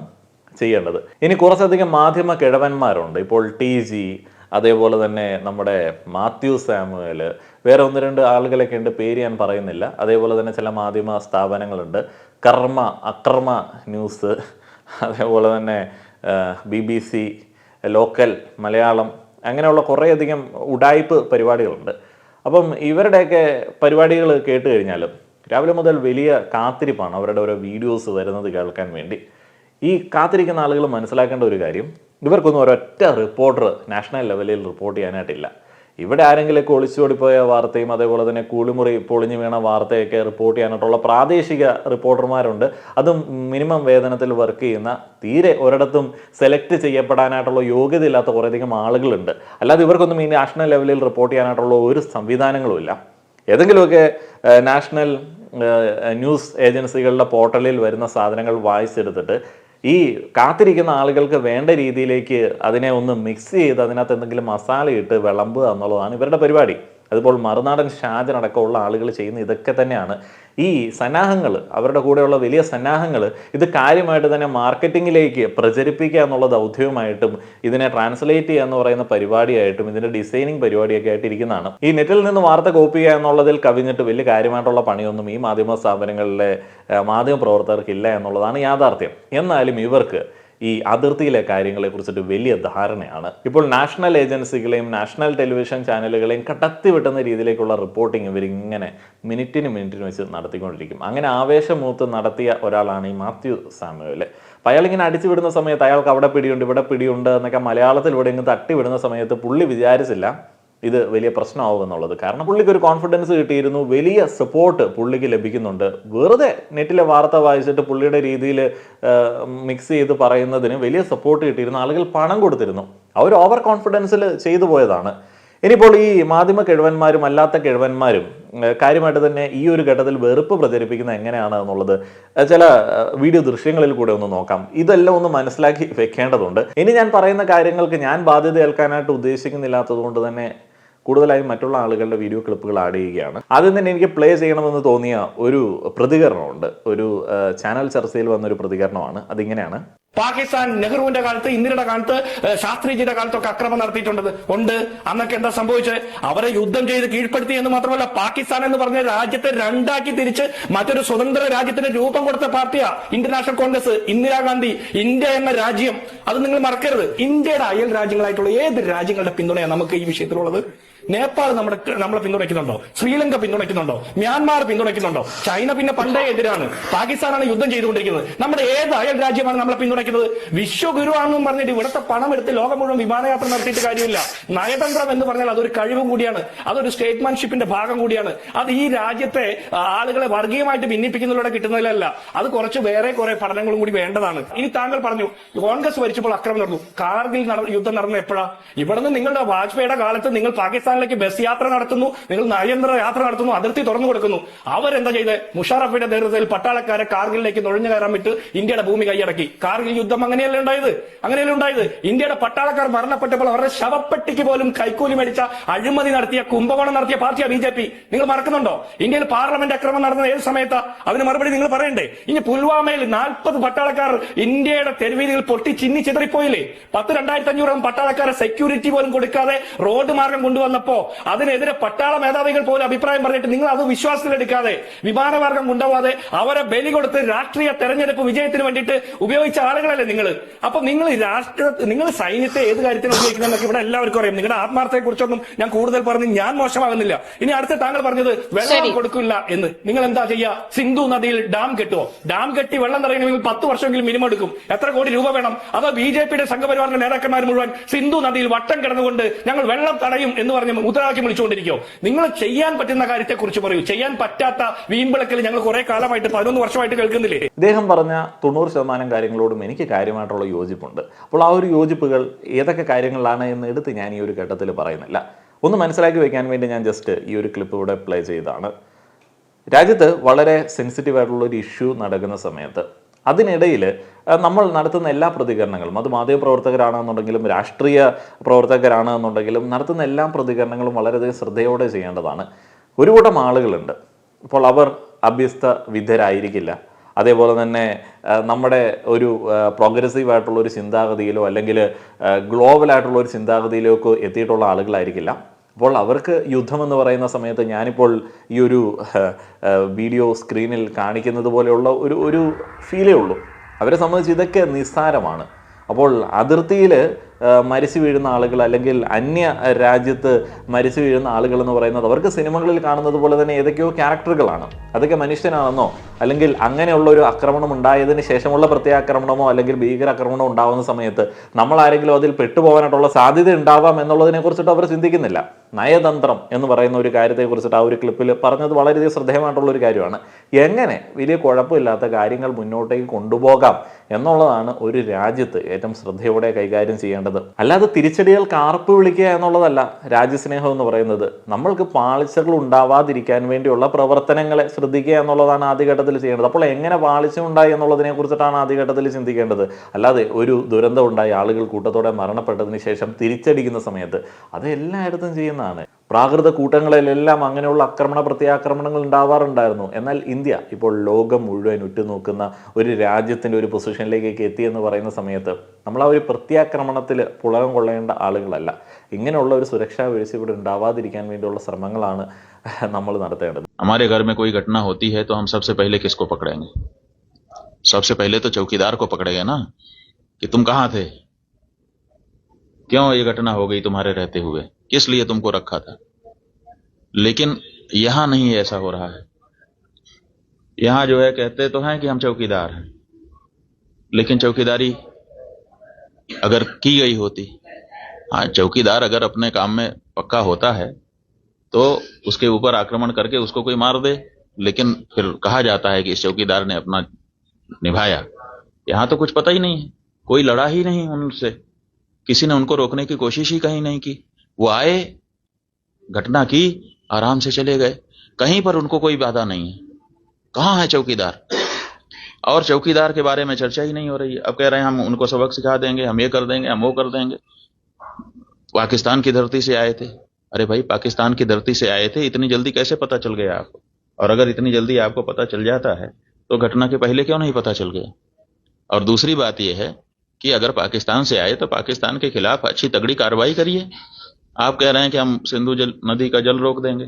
ചെയ്യേണ്ടത്. ഇനി കുറച്ചധികം മാധ്യമ കിഴവന്മാരുണ്ട്. ഇപ്പോൾ TG, അതേപോലെ തന്നെ നമ്മുടെ മാത്യു സാമുവൽ, വേറെ ഒന്ന് രണ്ട് ആളുകളൊക്കെ ഉണ്ട്, പേര് ഞാൻ പറയുന്നില്ല. അതേപോലെ തന്നെ ചില മാധ്യമ സ്ഥാപനങ്ങളുണ്ട്, അക്രമ ന്യൂസ്, അതേപോലെ തന്നെ BBC, ലോക്കൽ മലയാളം, അങ്ങനെയുള്ള കുറേയധികം ഉഡായിപ്പ് പരിപാടികളുണ്ട്. അപ്പം ഇവരുടെയൊക്കെ പരിപാടികൾ കേട്ട് കഴിഞ്ഞാലും രാവിലെ മുതൽ വലിയ കാത്തിരിപ്പാണ് അവരുടെ ഓരോ വീഡിയോസ് വരുന്നത് കേൾക്കാൻ വേണ്ടി. ഈ കാത്തിരിക്കുന്ന ആളുകൾ മനസ്സിലാക്കേണ്ട ഒരു കാര്യം, ഇവർക്കൊന്നും ഒരൊറ്റ റിപ്പോർട്ടർ നാഷണൽ ലെവലിൽ റിപ്പോർട്ട് ചെയ്യാനായിട്ടില്ല. ഇവിടെ ആരെങ്കിലുമൊക്കെ ഒളിച്ചോടിപ്പോയ വാർത്തയും അതേപോലെ തന്നെ കൂളിമുറി പൊളിഞ്ഞു വീണ വാർത്തയൊക്കെ റിപ്പോർട്ട് ചെയ്യാനായിട്ടുള്ള പ്രാദേശിക റിപ്പോർട്ടർമാരുണ്ട്. അതും മിനിമം വേതനത്തിൽ വർക്ക് ചെയ്യുന്ന, തീരെ ഒരിടത്തും സെലക്ട് ചെയ്യപ്പെടാനായിട്ടുള്ള യോഗ്യത ഇല്ലാത്ത കുറേയധികം ആളുകളുണ്ട്. അല്ലാതെ ഇവർക്കൊന്നും ഈ നാഷണൽ ലെവലിൽ റിപ്പോർട്ട് ചെയ്യാനായിട്ടുള്ള ഒരു സംവിധാനങ്ങളുമില്ല. ഏതെങ്കിലുമൊക്കെ നാഷണൽ ന്യൂസ് ഏജൻസികളുടെ പോർട്ടലിൽ വരുന്ന സാധനങ്ങൾ വായിച്ചെടുത്തിട്ട് ഈ കാത്തിരിക്കുന്ന ആളുകൾക്ക് വേണ്ട രീതിയിലേക്ക് അതിനെ ഒന്ന് മിക്സ് ചെയ്ത് അതിനകത്ത് എന്തെങ്കിലും മസാല ഇട്ട് വിളമ്പുക എന്നുള്ളതാണ് ഇവരുടെ പരിപാടി. അതുപോലെ മറുനാടൻ ഷാജൻ അടക്കമുള്ള ആളുകൾ ചെയ്യുന്ന ഇതൊക്കെ തന്നെയാണ്. ഈ സന്നാഹങ്ങൾ, അവരുടെ കൂടെയുള്ള വലിയ സന്നാഹങ്ങൾ ഇത് കാര്യമായിട്ട് തന്നെ മാർക്കറ്റിങ്ങിലേക്ക് പ്രചരിപ്പിക്കുക എന്നുള്ള ദൗത്യവുമായിട്ടും ഇതിനെ ട്രാൻസ്ലേറ്റ് ചെയ്യുക എന്ന് പറയുന്ന പരിപാടിയായിട്ടും ഇതിൻ്റെ ഡിസൈനിങ് പരിപാടിയൊക്കെ ആയിട്ട് ഇരിക്കുന്നതാണ്. ഈ നെറ്റിൽ നിന്ന് വാർത്ത കോപ്പി ചെയ്യുക എന്നുള്ളതിൽ കവിഞ്ഞിട്ട് വലിയ കാര്യമായിട്ടുള്ള പണിയൊന്നും ഈ മാധ്യമ സ്ഥാപനങ്ങളിലെ മാധ്യമ പ്രവർത്തകർക്കില്ല എന്നുള്ളതാണ് യാഥാർത്ഥ്യം. എന്നാലും ഇവർക്ക് ഈ അതിർത്തിയിലെ കാര്യങ്ങളെ കുറിച്ചിട്ട് വലിയ ധാരണയാണ്. ഇപ്പോൾ നാഷണൽ ഏജൻസികളെയും നാഷണൽ ടെലിവിഷൻ ചാനലുകളെയും കടത്തിവിട്ടുന്ന രീതിയിലേക്കുള്ള റിപ്പോർട്ടിങ് ഇവരിങ്ങനെ മിനിറ്റിന് വെച്ച് നടത്തിക്കൊണ്ടിരിക്കും. അങ്ങനെ ആവേശമൂത്ത് നടത്തിയ ഒരാളാണ് ഈ മാത്യു സാമുവൽ. അപ്പോൾ അയാളിങ്ങനെ അടിച്ചു വിടുന്ന സമയത്ത് അയാൾക്ക് അവിടെ പിടിയുണ്ട് ഇവിടെ പിടിയുണ്ട് എന്നൊക്കെ മലയാളത്തിലൂടെ ഇങ്ങ് തട്ടി വിടുന്ന സമയത്ത് പുള്ളി വിചാരിച്ചില്ല ഇത് വലിയ പ്രശ്നമാവും എന്നുള്ളത്. കാരണം പുള്ളിക്ക് ഒരു കോൺഫിഡൻസ് കിട്ടിയിരുന്നു, വലിയ സപ്പോർട്ട് പുള്ളിക്ക് ലഭിക്കുന്നുണ്ട്. വെറുതെ നെറ്റിലെ വാർത്ത വായിച്ചിട്ട് പുള്ളിയുടെ രീതിയിൽ മിക്സ് ചെയ്ത് പറയുന്നതിന് വലിയ സപ്പോർട്ട് കിട്ടിയിരുന്നു. ആളുകൾ പണം കൊടുത്തിരുന്നു. അവർ ഓവർ കോൺഫിഡൻസിൽ ചെയ്തു പോയതാണ്. ഇനിയിപ്പോൾ ഈ മാധ്യമ കിഴവന്മാരും അല്ലാത്ത കിഴവന്മാരും കാര്യമായിട്ട് തന്നെ ഈ ഒരു ഘട്ടത്തിൽ വെറുപ്പ് പ്രചരിപ്പിക്കുന്നത് എങ്ങനെയാണ് എന്നുള്ളത് ചില വീഡിയോ ദൃശ്യങ്ങളിൽ കൂടെ ഒന്ന് നോക്കാം. ഇതെല്ലാം ഒന്ന് മനസ്സിലാക്കി വെക്കേണ്ടതുണ്ട്. ഇനി ഞാൻ പറയുന്ന കാര്യങ്ങൾക്ക് ഞാൻ ബാധ്യത ഏൽക്കാനായിട്ട് ഉദ്ദേശിക്കുന്നില്ലാത്തത് കൊണ്ട് തന്നെ കൂടുതലായും മറ്റുള്ള ആളുകളുടെ വീഡിയോ ക്ലിപ്പുകൾ ആഡ് ചെയ്യുകയാണ്. ആദ്യം തന്നെ എനിക്ക് പ്ലേ ചെയ്യണമെന്ന് തോന്നിയ ഒരു പ്രതികരണമുണ്ട്. ഒരു ചാനൽ ചർച്ചയിൽ വന്നൊരു പ്രതികരണമാണ്. അതിങ്ങനെയാണ്: പാകിസ്ഥാൻ നെഹ്റുവിന്റെ കാലത്ത്, ഇന്ദിരയുടെ കാലത്ത്, ശാസ്ത്രിജിയുടെ കാലത്തൊക്കെ അക്രമം നടത്തിയിട്ടുണ്ട്. അന്നൊക്കെ എന്താ സംഭവിച്ചത്? അവരെ യുദ്ധം ചെയ്ത് കീഴ്പ്പെടുത്തി എന്ന് മാത്രമല്ല, പാകിസ്ഥാൻ എന്ന് പറഞ്ഞ രാജ്യത്തെ രണ്ടാക്കി തിരിച്ച് മറ്റൊരു സ്വതന്ത്ര രാജ്യത്തിന് രൂപം കൊടുത്ത പാർട്ടിയാ Indian national Congress, Indira Gandhi. India എന്ന രാജ്യം അത് നിങ്ങൾ മറക്കരുത്. ഇന്ത്യയുടെ അയൽ രാജ്യങ്ങളായിട്ടുള്ള ഏത് രാജ്യങ്ങളുടെ പിന്തുണയാണ് നമുക്ക് ഈ വിഷയത്തിലുള്ളത്? നേപ്പാൾ നമ്മളെ പിന്തുണയ്ക്കുന്നുണ്ടോ? ശ്രീലങ്ക പിന്തുണയ്ക്കുന്നുണ്ടോ? മ്യാൻമാർ പിന്തുണയ്ക്കുന്നുണ്ടോ? ചൈന പിന്നെ പണ്ടേ എതിരാണ്. പാകിസ്ഥാനാണ് യുദ്ധം ചെയ്തുകൊണ്ടിരിക്കുന്നത്. നമ്മുടെ ഏത് അയൽ രാജ്യമാണ് നമ്മളെ പിന്തുണയ്ക്കുന്നത്? വിശ്വഗുരു ആണെന്നും പറഞ്ഞിട്ട് ഇവിടുത്തെ പണം എടുത്ത് ലോകം മുഴുവൻ വിമാനയാത്ര നടത്തിയിട്ട് കാര്യമില്ല. നയതന്ത്രം എന്ന് പറഞ്ഞാൽ അതൊരു കഴിവും കൂടിയാണ്, അതൊരു സ്റ്റേറ്റ്മാൻഷിപ്പിന്റെ ഭാഗം കൂടിയാണ്. അത് ഈ രാജ്യത്തെ ആളുകളെ വർഗീയമായിട്ട് ഭിന്നിപ്പിക്കുന്നതിലൂടെ കിട്ടുന്നതിലല്ല, അത് കുറച്ച് വേറെ കുറെ പഠനങ്ങളും കൂടി വേണ്ടതാണ്. ഇനി താങ്കൾ പറഞ്ഞു കോൺഗ്രസ് ഭരിച്ചപ്പോൾ അക്രമം നടന്നു. കാർഗിൽ യുദ്ധം നടന്ന എപ്പോഴാ? ഇവിടുന്ന് നിങ്ങളുടെ വാജ്പേയിയുടെ കാലത്ത് നിങ്ങൾ പാകിസ്ഥാനിലേക്ക് ബസ് യാത്ര നടത്തുന്നു, നിങ്ങൾ നയതന്ത്ര യാത്ര നടത്തുന്നു, അതിർത്തി തുറന്നു കൊടുക്കുന്നു. അവരെന്താ ചെയ്ത്? മുഷാറഫിന്റെ നേതൃത്വത്തിൽ പട്ടാളക്കാരെ കാർഗിലേക്ക് നുഴഞ്ഞു കയറാൻ വിട്ട് ഇന്ത്യയുടെ ഭൂമി കൈയടക്കി. കാർഗിൽ യുദ്ധം അങ്ങനെയല്ലേ ഉണ്ടായത്? ഇന്ത്യയുടെ പട്ടാളക്കാർ മരണപ്പെട്ടപ്പോൾ അവരുടെ ശവപ്പെട്ടിക്ക് പോലും കൈക്കൂലി മേടിച്ച, അഴിമതി നടത്തിയ, കുംഭകോണം നടത്തിയ പാർട്ടിയാ BJP. നിങ്ങൾ മറക്കുന്നുണ്ടോ? ഇന്ത്യയിൽ പാർലമെന്റ് അക്രമം നടന്ന ഏത് സമയത്താ? അതിന് മറുപടി നിങ്ങൾ പറയണ്ടേ? ഇനി പുൽവാമയിൽ 40 പട്ടാളക്കാർ ഇന്ത്യയുടെ തെരുവീതികൾ പൊട്ടി ചിന്നി ചിതറിപ്പോയില്ലേ? 2,500 പട്ടാളക്കാരെ സെക്യൂരിറ്റി പോലും കൊടുക്കാതെ റോഡ് മാർഗം കൊണ്ടുവന്നപ്പോ അതിനെതിരെ പട്ടാള മേധാവികൾ പോലും അഭിപ്രായം പറഞ്ഞിട്ട് നിങ്ങൾ അത് വിശ്വാസത്തിലെടുക്കാതെ വിമാനമാർഗം കൊണ്ടുപോകാതെ അവരെ ബലി കൊടുത്ത് രാഷ്ട്രീയ തെരഞ്ഞെടുപ്പ് വിജയത്തിന് വേണ്ടിയിട്ട് ഉപയോഗിച്ച ആളുകളല്ലേ നിങ്ങൾ? അപ്പൊ നിങ്ങൾ സൈന്യത്തെ ഏത് കാര്യത്തിന് ഉപയോഗിക്കുന്നതെന്നൊക്കെ ഇവിടെ എല്ലാവർക്കും അറിയാം. നിങ്ങളുടെ ആത്മാർത്ഥത്തെ കുറിച്ചൊന്നും ഞാൻ കൂടുതൽ പറഞ്ഞ് ഞാൻ മോശമാകുന്നില്ല. ഇനി അടുത്ത താങ്കൾ പറഞ്ഞത് വെള്ളം കൊടുക്കില്ല എന്ന്. നിങ്ങൾ എന്താ ചെയ്യുക? സിന്ധു നദിയിൽ ഡാം കെട്ടുവോ? ഡാം കെട്ടി വെള്ളം നിറയണമെങ്കിൽ 10 വർഷമെങ്കിലും മിനിമം എടുക്കും. എത്ര കോടി രൂപ വേണം? അതോ BJPയുടെ സംഘപരിവാറിന്റെ നേതാക്കന്മാർ മുഴുവൻ സിന്ധു നദിയിൽ വട്ടം കിടന്നുകൊണ്ട് ഞങ്ങൾ വെള്ളം തടയും എന്ന് പറഞ്ഞ് മുദ്രാവാക്യം വിളിച്ചുകൊണ്ടിരിക്കോ? നിങ്ങൾ ചെയ്യാൻ പറ്റുന്ന കാര്യത്തെ കുറിച്ച് പറയൂ. ചെയ്യാൻ പറ്റാത്ത വീമ്പിളക്കൽ ഞങ്ങൾ കുറെ കാലമായിട്ട് 11 വർഷമായിട്ട് കേൾക്കുന്നില്ലേ? ഇദ്ദേഹം പറഞ്ഞ 90% കാര്യങ്ങളോടും എനിക്ക് കാര്യമായിട്ടുള്ള യോജിപ്പുണ്ട്. അപ്പോൾ ആ ഒരു യോജിപ്പുകൾ ഏതൊക്കെ കാര്യങ്ങളിലാണ് എന്ന് എടുത്ത് ഞാൻ ഈ ഒരു ഘട്ടത്തിൽ പറയുന്നില്ല. ഒന്ന് മനസ്സിലാക്കി വെക്കാൻ വേണ്ടി ഞാൻ ജസ്റ്റ് ഈ ഒരു ക്ലിപ്പ് ഇവിടെ പ്ലേ ചെയ്തതാണ്. രാജ്യത്ത് വളരെ സെൻസിറ്റീവ് ആയിട്ടുള്ള ഒരു ഇഷ്യൂ നടക്കുന്ന സമയത്ത് അതിനിടയിൽ നമ്മൾ നടത്തുന്ന എല്ലാ പ്രതികരണങ്ങളും, അത് മാധ്യമപ്രവർത്തകരാണെന്നുണ്ടെങ്കിലും രാഷ്ട്രീയ പ്രവർത്തകരാണെന്നുണ്ടെങ്കിലും നടത്തുന്ന എല്ലാ പ്രതികരണങ്ങളും വളരെയധികം ശ്രദ്ധയോടെ ചെയ്യേണ്ടതാണ്. ഒരു കൂട്ടം ആളുകളുണ്ട്, അപ്പോൾ അവർ അഭ്യസ്ത വിദ്യരായിരിക്കില്ല. അതേപോലെ തന്നെ നമ്മുടെ ഒരു പ്രോഗ്രസീവ് ആയിട്ടുള്ള ഒരു ചിന്താഗതിയിലോ അല്ലെങ്കിൽ ഗ്ലോബലായിട്ടുള്ള ഒരു ചിന്താഗതിയിലേക്കോ എത്തിയിട്ടുള്ള ആളുകളായിരിക്കില്ല. അപ്പോൾ അവർക്ക് യുദ്ധമെന്ന് പറയുന്ന സമയത്ത് ഞാനിപ്പോൾ ഈ ഒരു വീഡിയോ സ്ക്രീനിൽ കാണിക്കുന്നത് പോലെയുള്ള ഒരു ഫീലേ ഉള്ളൂ. അവരെ സംബന്ധിച്ച് ഇതൊക്കെ നിസ്സാരമാണ്. അപ്പോൾ അതിർത്തിയിൽ മരിച്ചു വീഴുന്ന ആളുകൾ അല്ലെങ്കിൽ അന്യ രാജ്യത്ത് മരിച്ചു വീഴുന്ന ആളുകൾ എന്ന് പറയുന്നത് അവർക്ക് സിനിമകളിൽ കാണുന്നത് പോലെ തന്നെ ഏതൊക്കെയോ ക്യാരക്ടറുകളാണ്. അതൊക്കെ മനുഷ്യനാണെന്നോ അല്ലെങ്കിൽ അങ്ങനെയുള്ള ഒരു ആക്രമണം ഉണ്ടായതിന് ശേഷമുള്ള പ്രത്യാക്രമണമോ അല്ലെങ്കിൽ ഭീകരാക്രമണമോ ഉണ്ടാകുന്ന സമയത്ത് നമ്മൾ ആരെങ്കിലും അതിൽ പെട്ടുപോകാനായിട്ടുള്ള സാധ്യത ഉണ്ടാവാം എന്നുള്ളതിനെ കുറിച്ചിട്ട് അവർ ചിന്തിക്കുന്നില്ല. നയതന്ത്രം എന്ന് പറയുന്ന ഒരു കാര്യത്തെക്കുറിച്ചിട്ട് ആ ഒരു ക്ലിപ്പിൽ പറഞ്ഞത് വളരെയധികം ശ്രദ്ധേയമായിട്ടുള്ള ഒരു കാര്യമാണ്. എങ്ങനെ വലിയ കുഴപ്പമില്ലാത്ത കാര്യങ്ങൾ മുന്നോട്ടേക്ക് കൊണ്ടുപോകാം എന്നുള്ളതാണ് ഒരു രാജ്യത്ത് ഏറ്റവും ശ്രദ്ധയോടെ കൈകാര്യം ചെയ്യേണ്ടത്. അല്ലാതെ തിരിച്ചടികൾ കാർപ്പ് വിളിക്കുക എന്നുള്ളതല്ല രാജ്യസ്നേഹം എന്ന് പറയുന്നത്. നമ്മൾക്ക് പാളിച്ചകൾ ഉണ്ടാവാതിരിക്കാൻ വേണ്ടിയുള്ള പ്രവർത്തനങ്ങളെ ശ്രദ്ധിക്കുക എന്നുള്ളതാണ് ആദ്യഘട്ടത്തിൽ ചെയ്യേണ്ടത്. അപ്പോൾ എങ്ങനെ പാളിച്ച ഉണ്ടായി എന്നുള്ളതിനെ കുറിച്ചിട്ടാണ് ആദ്യഘട്ടത്തിൽ ചിന്തിക്കേണ്ടത്. അല്ലാതെ ഒരു ദുരന്തം ഉണ്ടായി ആളുകൾ കൂട്ടത്തോടെ മരണപ്പെട്ടതിന് ശേഷം തിരിച്ചടിക്കുന്ന സമയത്ത് അത് എല്ലായിടത്തും ചെയ്യുന്നതാണ്. പ്രാകൃത കൂട്ടങ്ങളിലെല്ലാം അങ്ങനെയുള്ള ആക്രമണ പ്രത്യാക്രമണങ്ങൾ ഉണ്ടാവാറുണ്ടായിരുന്നു. എന്നാൽ ഇന്ത്യ ഇപ്പോൾ ലോകം മുഴുവൻ ഉറ്റുനോക്കുന്ന ഒരു രാജ്യത്തിൻ്റെ ഒരു പൊസിഷനിലേക്കൊക്കെ എത്തിയെന്ന് പറയുന്ന സമയത്ത് നമ്മൾ ആ ഒരു പ്രത്യാക്രമണത്തിൽ പുളകം കൊള്ളേണ്ട ആളുകളല്ല. ഇങ്ങനെയുള്ള ഒരു സുരക്ഷാ വീഴ്ച ഇവിടെ ഉണ്ടാവാതിരിക്കാൻ വേണ്ടിയുള്ള ശ്രമങ്ങളാണ് നമ്മൾ നടത്തേണ്ടത്. हमारे घर में कोई घटना होती है तो हम सबसे पहले किसको पकड़ेंगे? सबसे पहले तो चौकीदार को पकड़ेंगे ना, कि तुम कहाँ थे, क्यों ये घटना हो गई तुम्हारे रहते हुए, किस लिए तुमको रखा था। लेकिन यहां नहीं ऐसा हो रहा है। यहां जो है कहते तो हैं कि हम चौकीदार हैं, लेकिन चौकीदारी अगर की गई होती, हाँ चौकीदार अगर अपने काम में पक्का होता है तो उसके ऊपर आक्रमण करके उसको कोई मार दे, लेकिन फिर कहा जाता है कि इस चौकीदार ने अपना निभाया। यहां तो कुछ पता ही नहीं है, कोई लड़ा ही नहीं उनसे, किसी ने उनको रोकने की कोशिश ही कहीं नहीं की। वो आए, घटना की, आराम से चले गए, कहीं पर उनको कोई बाधा नहीं है। कहाँ है चौकीदार? और चौकीदार के बारे में चर्चा ही नहीं हो रही है। अब कह रहे हैं हम उनको सबक सिखा देंगे, हम ये कर देंगे, हम वो कर देंगे। पाकिस्तान की धरती से आए थे। अरे भाई पाकिस्तान की धरती से आए थे, इतनी जल्दी कैसे पता चल गया आपको? और अगर इतनी जल्दी आपको पता चल जाता है तो घटना के पहले क्यों नहीं पता चल गया? और दूसरी बात यह है कि अगर पाकिस्तान से आए तो पाकिस्तान के खिलाफ अच्छी तगड़ी कार्रवाई करिए। आप कह रहे हैं कि हम सिंधु नदी का जल रोक देंगे।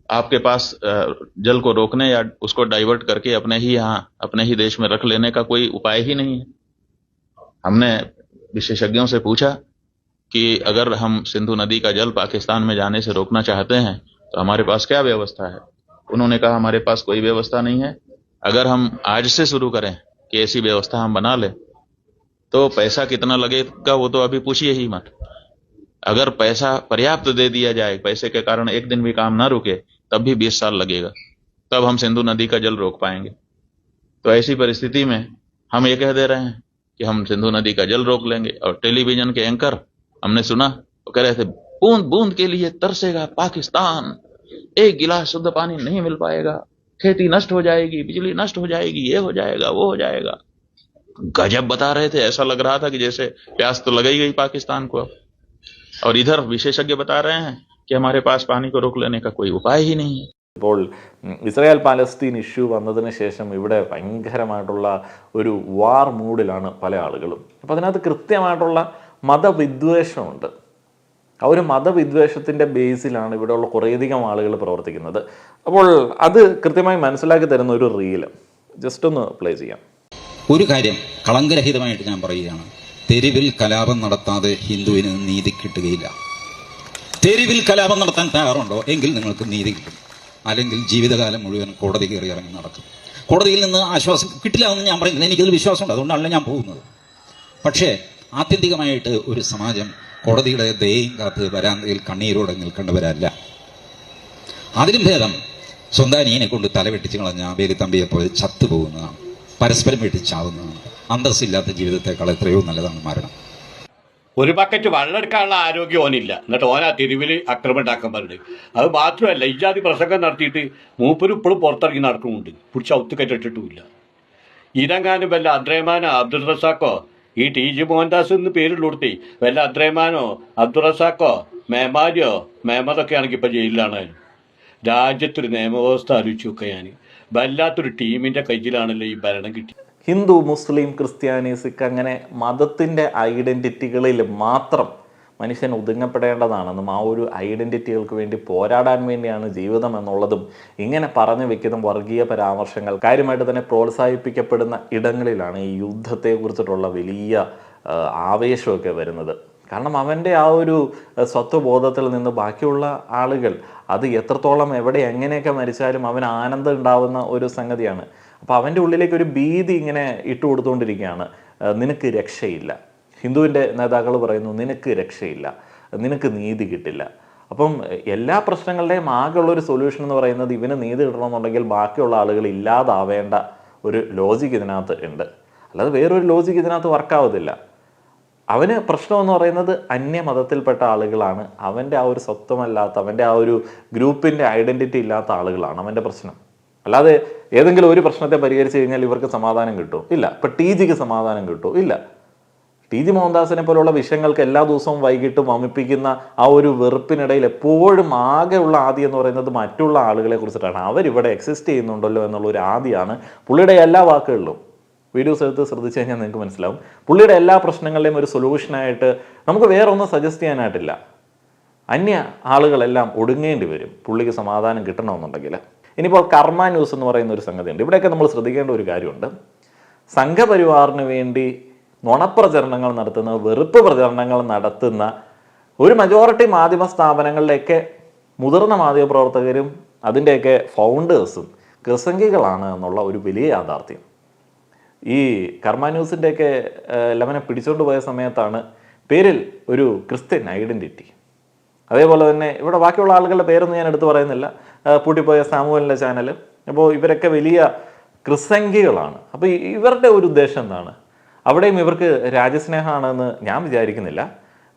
आपके पास जल को रोकने या उसको डाइवर्ट करके अपने ही यहाँ अपने ही देश में रख लेने का कोई उपाय ही नहीं है। हमने विशेषज्ञों से पूछा कि अगर हम सिंधु नदी का जल पाकिस्तान में जाने से रोकना चाहते हैं तो हमारे पास क्या व्यवस्था है। उन्होंने कहा हमारे पास कोई व्यवस्था नहीं है। अगर हम आज से शुरू करें कि ऐसी व्यवस्था हम बना लें तो पैसा कितना लगेगा वो तो अभी पूछिए ही मत। अगर पैसा पर्याप्त दे दिया जाए, पैसे के कारण एक दिन भी काम ना रुके, तब भी 20 साल लगेगा, तब हम सिंधु नदी का जल रोक पाएंगे। तो ऐसी परिस्थिति में हम ये कह दे रहे हैं कि हम सिंधु नदी का जल रोक लेंगे। और टेलीविजन के एंकर हमने सुना वो कह रहे थे बूंद बूंद के लिए तरसेगा पाकिस्तान, एक गिलास शुद्ध पानी नहीं मिल पाएगा, खेती नष्ट हो जाएगी, बिजली नष्ट हो जाएगी, ये हो जाएगा वो हो जाएगा। गजब बता रहे थे, ऐसा लग रहा था कि जैसे प्यास तो लग ही गई पाकिस्तान को। और इधर विशेषज्ञ बता रहे हैं कि हमारे पास पानी को रोक लेने का कोई उपाय ही नहीं है। ഇപ്പോൾ ഇസ്രായേൽ പാലസ്തീൻ ഇഷ്യൂ വന്നതിന് ശേഷം ഇവിടെ ഭയങ്കരമായിട്ടുള്ള ഒരു വാർ മൂഡിലാണ് പല ആളുകളും. അപ്പോൾ അതിനകത്ത് കൃത്യമായിട്ടുള്ള മതവിദ്വേഷമുണ്ട്. ആ ഒരു മതവിദ്വേഷത്തിൻ്റെ ബേസിലാണ് ഇവിടെയുള്ള കുറേയധികം ആളുകൾ പ്രവർത്തിക്കുന്നത്. അപ്പോൾ അത് കൃത്യമായി മനസ്സിലാക്കി തരുന്ന ഒരു റീല് ജസ്റ്റ് ഒന്ന് പ്ലേ ചെയ്യാം. ഒരു കാര്യം കളങ്കരഹിതമായിട്ട് ഞാൻ പറയുകയാണ്, തെരുവിൽ കലാപം നടത്താതെ ഹിന്ദുവിന് നീതി കിട്ടുകയില്ല. തെരുവിൽ കലാപം നടത്താൻ തയ്യാറുണ്ടോ എങ്കിൽ നിങ്ങൾക്ക് നീതി കിട്ടും, അല്ലെങ്കിൽ ജീവിതകാലം മുഴുവൻ കോടതി കയറി ഇറങ്ങി നടക്കും. കോടതിയിൽ നിന്ന് ആശ്വാസം കിട്ടില്ല എന്ന് ഞാൻ പറയുന്നത്, എനിക്കത് വിശ്വാസമുണ്ട്, അതുകൊണ്ടാണല്ലോ ഞാൻ പോകുന്നത്. പക്ഷേ ആത്യന്തികമായിട്ട് ഒരു സമാജം കോടതിയുടെ ദയയും കാത്ത് വരാന്തയിൽ കണ്ണീരോടെ നിൽക്കേണ്ടവരല്ല. അതിലും ഭേദം സ്വന്തം അനിയനെ കൊണ്ട് തലവെട്ടിച്ച് കളഞ്ഞ വേലിത്തമ്പിയെ പോലെ ചത്തുപോകുന്നതാണ്, പരസ്പരം വെട്ടിച്ചാവുന്നതാണ്. അന്തസ്സില്ലാത്ത ജീവിതത്തെക്കാൾ എത്രയോ നല്ലതാണ് മരണം. ഒരു ബക്കറ്റ് വെള്ളം എടുക്കാനുള്ള ആരോഗ്യം ഓനില്ല, എന്നിട്ട് ഓനാ തെരുവിൽ അക്രമം ഉണ്ടാക്കാൻ പറഞ്ഞത്. അത് മാത്രമല്ല, ഇജാതി പ്രസംഗം നടത്തിയിട്ട് മൂപ്പരും ഇപ്പോഴും പുറത്തിറങ്ങി നടക്കുന്നുണ്ട്, പിടിച്ച് ഔത്തുകെട്ടിട്ടുമില്ല. ഇതെങ്ങാനും വല്ല അബ്ദുറഹ്മാനോ അബ്ദുൾ റസാഖോ, ഈ ടി ജി മോഹൻദാസ് എന്ന് പേരുള്ളൂർത്തി വല്ല അബ്ദുറഹ്മാനോ അബ്ദുൾ റസാഖോ മേമാരിയോ മേമതൊക്കെ ആണെങ്കിൽ ഇപ്പം ജയിലിലാണ്. രാജ്യത്തൊരു നിയമവ്യവസ്ഥ ആലോചിച്ച് നോക്കുക. ഞാൻ വല്ലാത്തൊരു ടീമിൻ്റെ കയ്യിലാണല്ലോ ഈ ഭരണം കിട്ടിയത്. ഹിന്ദു, മുസ്ലിം, ക്രിസ്ത്യാനി, സിഖ് അങ്ങനെ മതത്തിൻ്റെ ഐഡൻറ്റിറ്റികളിൽ മാത്രം മനുഷ്യൻ ഒതുങ്ങപ്പെടേണ്ടതാണെന്നും ആ ഒരു ഐഡൻറ്റിറ്റികൾക്ക് വേണ്ടി പോരാടാൻ വേണ്ടിയാണ് ജീവിതം എന്നുള്ളതും ഇങ്ങനെ പറഞ്ഞു വെക്കുന്ന വർഗീയ പരാമർശങ്ങൾ കാര്യമായിട്ട് തന്നെ പ്രോത്സാഹിപ്പിക്കപ്പെടുന്ന ഇടങ്ങളിലാണ് ഈ യുദ്ധത്തെക്കുറിച്ചിട്ടുള്ള വലിയ ആവേശമൊക്കെ വരുന്നത്. കാരണം അവൻ്റെ ആ ഒരു സ്വത്വബോധത്തിൽ നിന്ന് ബാക്കിയുള്ള ആളുകൾ അത് എത്രത്തോളം എവിടെ എങ്ങനെയൊക്കെ മരിച്ചാലും അവന് ആനന്ദം ഉണ്ടാവുന്ന ഒരു സംഗതിയാണ്. അപ്പോൾ അവൻ്റെ ഉള്ളിലേക്ക് ഒരു ഭീതി ഇങ്ങനെ ഇട്ട് കൊടുത്തുകൊണ്ടിരിക്കുകയാണ്, നിനക്ക് രക്ഷയില്ല. ഹിന്ദുവിൻ്റെ നേതാക്കൾ പറയുന്നു നിനക്ക് രക്ഷയില്ല, നിനക്ക് നീതി കിട്ടില്ല. അപ്പം എല്ലാ പ്രശ്നങ്ങളുടെയും ആകെയുള്ളൊരു സൊല്യൂഷൻ എന്ന് പറയുന്നത് ഇവന് നീതി കിട്ടണമെന്നുണ്ടെങ്കിൽ ബാക്കിയുള്ള ആളുകൾ ഇല്ലാതാവേണ്ട ഒരു ലോജിക്ക് ഇതിനകത്ത് ഉണ്ട്. അല്ലാതെ വേറൊരു ലോജിക്ക് ഇതിനകത്ത് വർക്കാവത്തില്ല. അവന് പ്രശ്നമെന്ന് പറയുന്നത് അന്യമതത്തിൽപ്പെട്ട ആളുകളാണ്, അവൻ്റെ ആ ഒരു സ്വത്വമല്ലാത്ത, അവൻ്റെ ആ ഒരു ഗ്രൂപ്പിൻ്റെ ഐഡൻറ്റിറ്റി ഇല്ലാത്ത ആളുകളാണ് അവൻ്റെ പ്രശ്നം. അല്ലാതെ ഏതെങ്കിലും ഒരു പ്രശ്നത്തെ പരിഹരിച്ച് കഴിഞ്ഞാൽ ഇവർക്ക് സമാധാനം കിട്ടുമോ? ഇല്ല. ഇപ്പം ടി ജിക്ക് സമാധാനം കിട്ടുമോ? ഇല്ല. ടി ജി മോഹൻദാസിനെ പോലുള്ള വിഷയങ്ങൾക്ക് എല്ലാ ദിവസവും വൈകിട്ട് വമിപ്പിക്കുന്ന ആ ഒരു വെറുപ്പിനിടയിൽ എപ്പോഴും ആകെയുള്ള ആദി എന്ന് പറയുന്നത് മറ്റുള്ള ആളുകളെ കുറിച്ചിട്ടാണ്. അവരിവിടെ എക്സിസ്റ്റ് ചെയ്യുന്നുണ്ടല്ലോ എന്നുള്ള ഒരു ആദിയാണ് പുള്ളിയുടെ എല്ലാ വാക്കുകളിലും. വീഡിയോസ് എടുത്ത് ശ്രദ്ധിച്ചു കഴിഞ്ഞാൽ നിങ്ങൾക്ക് മനസ്സിലാവും പുള്ളിയുടെ എല്ലാ പ്രശ്നങ്ങളുടെയും ഒരു സൊല്യൂഷനായിട്ട് നമുക്ക് വേറെ ഒന്നും സജസ്റ്റ് ചെയ്യാനായിട്ടില്ല. അന്യ ആളുകളെല്ലാം ഒടുങ്ങേണ്ടി വരും പുള്ളിക്ക് സമാധാനം കിട്ടണമെന്നുണ്ടെങ്കിൽ. ഇനിയിപ്പോൾ കർമ്മ ന്യൂസ് എന്ന് പറയുന്ന ഒരു സംഗതിയുണ്ട്. ഇവിടെയൊക്കെ നമ്മൾ ശ്രദ്ധിക്കേണ്ട ഒരു കാര്യമുണ്ട്. സംഘപരിവാറിന് വേണ്ടി നുണപ്രചരണങ്ങൾ നടത്തുന്ന, വെറുപ്പ് പ്രചരണങ്ങൾ നടത്തുന്ന ഒരു മജോറിറ്റി മാധ്യമ സ്ഥാപനങ്ങളിലേക്ക് മുതിർന്ന മാധ്യമപ്രവർത്തകരും അതിൻ്റെയൊക്കെ ഫൗണ്ടേഴ്സും ക്രിസംഗികളാണ് എന്നുള്ള ഒരു വലിയ യാഥാർത്ഥ്യം. ഈ കർമ്മ ന്യൂസിൻ്റെയൊക്കെ ലെവനെ പിടിച്ചുകൊണ്ട് പോയ സമയത്താണ് പേരിൽ ഒരു ക്രിസ്ത്യൻ ഐഡൻറ്റിറ്റി. അതേപോലെ തന്നെ ഇവിടെ ബാക്കിയുള്ള ആളുകളുടെ പേരൊന്നും ഞാൻ എടുത്തു പറയുന്നില്ല, പൂട്ടിപ്പോയ സാമുവലിൻ്റെ ചാനൽ. അപ്പോൾ ഇവരൊക്കെ വലിയ ക്രിസംഗികളാണ്. അപ്പോൾ ഇവരുടെ ഒരു ഉദ്ദേശം എന്താണ്? അവിടെയും ഇവർക്ക് രാജ്യസ്നേഹമാണെന്ന് ഞാൻ വിചാരിക്കുന്നില്ല.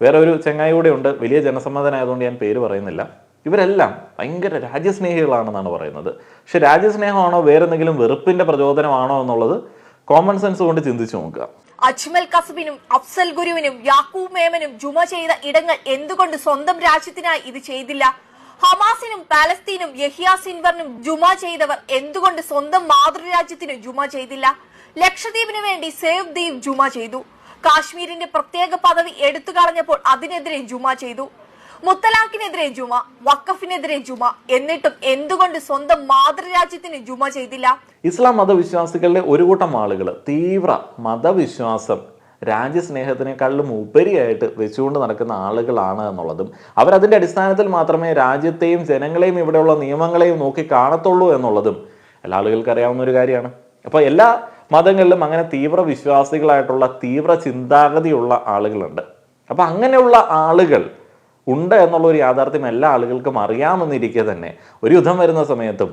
വേറെ ഒരു ചങ്ങായി കൂടെ ഉണ്ട്, വലിയ ജനസമ്മതനായതുകൊണ്ട് ഞാൻ പേര് പറയുന്നില്ല. ഇവരെല്ലാം ഭയങ്കര രാജ്യസ്നേഹികളാണെന്നാണ് പറയുന്നത്. പക്ഷെ രാജ്യസ്നേഹമാണോ വേറെ എന്തെങ്കിലും വെറുപ്പിൻ്റെ പ്രചോദനമാണോ എന്നുള്ളത് കോമൺ സെൻസ് കൊണ്ട് ചിന്തിച്ചു നോക്കുക. അജ്മൽ കസബിനും അഫ്സൽ ഗുരുവിനും യാക്കൂബ് മേമനും ജുമ ചെയ്ത ഇടങ്ങൾ എന്തുകൊണ്ട് സ്വന്തം രാജ്യത്തിനായി ഇത് ചെയ്തില്ല? ഹമാസിനും പാലസ്തീനും യഹിയ സിൻവറിനും ജുമ ചെയ്തവർ എന്തുകൊണ്ട് സ്വന്തം മാതൃരാജ്യത്തിന് ജുമ ചെയ്തില്ല? ലക്ഷദ്വീപിന് വേണ്ടി സേവ് ദ്വീപ് ജുമ ചെയ്തു. കാശ്മീരിന്റെ പ്രത്യേക പദവി എടുത്തു കളഞ്ഞപ്പോൾ അതിനെതിരെ ജുമ ചെയ്തു. മുത്തലാഖിനെതിരെ ജുമ, വഖഫിനെതിരെ ജുമ. എന്നിട്ടും എന്തുകൊണ്ട് സ്വന്തം മാതൃരാജ്യത്തിന് ജുമ ചെയ്തില്ല? ഇസ്ലാം മതവിശ്വാസികളുടെ ഒരു കൂട്ടം ആളുകൾ തീവ്ര മതവിശ്വാസം രാജ്യസ്നേഹത്തിനേക്കാളും ഉപരിയായിട്ട് വെച്ചുകൊണ്ട് നടക്കുന്ന ആളുകളാണ് എന്നുള്ളതും അവരതിൻ്റെ അടിസ്ഥാനത്തിൽ മാത്രമേ രാജ്യത്തെയും ജനങ്ങളെയും ഇവിടെയുള്ള നിയമങ്ങളെയും നോക്കി കാണത്തുള്ളൂ എന്നുള്ളതും എല്ലാ ആളുകൾക്ക് അറിയാവുന്ന ഒരു കാര്യമാണ്. അപ്പോൾ എല്ലാ മതങ്ങളിലും അങ്ങനെ തീവ്ര വിശ്വാസികളായിട്ടുള്ള തീവ്ര ചിന്താഗതിയുള്ള ആളുകളുണ്ട്. അപ്പോൾ അങ്ങനെയുള്ള ആളുകൾ ഉണ്ട് എന്നുള്ള ഒരു യാഥാർത്ഥ്യം എല്ലാ ആളുകൾക്കും അറിയാമെന്നിരിക്കെ തന്നെ ഒരു യുദ്ധം വരുന്ന സമയത്തും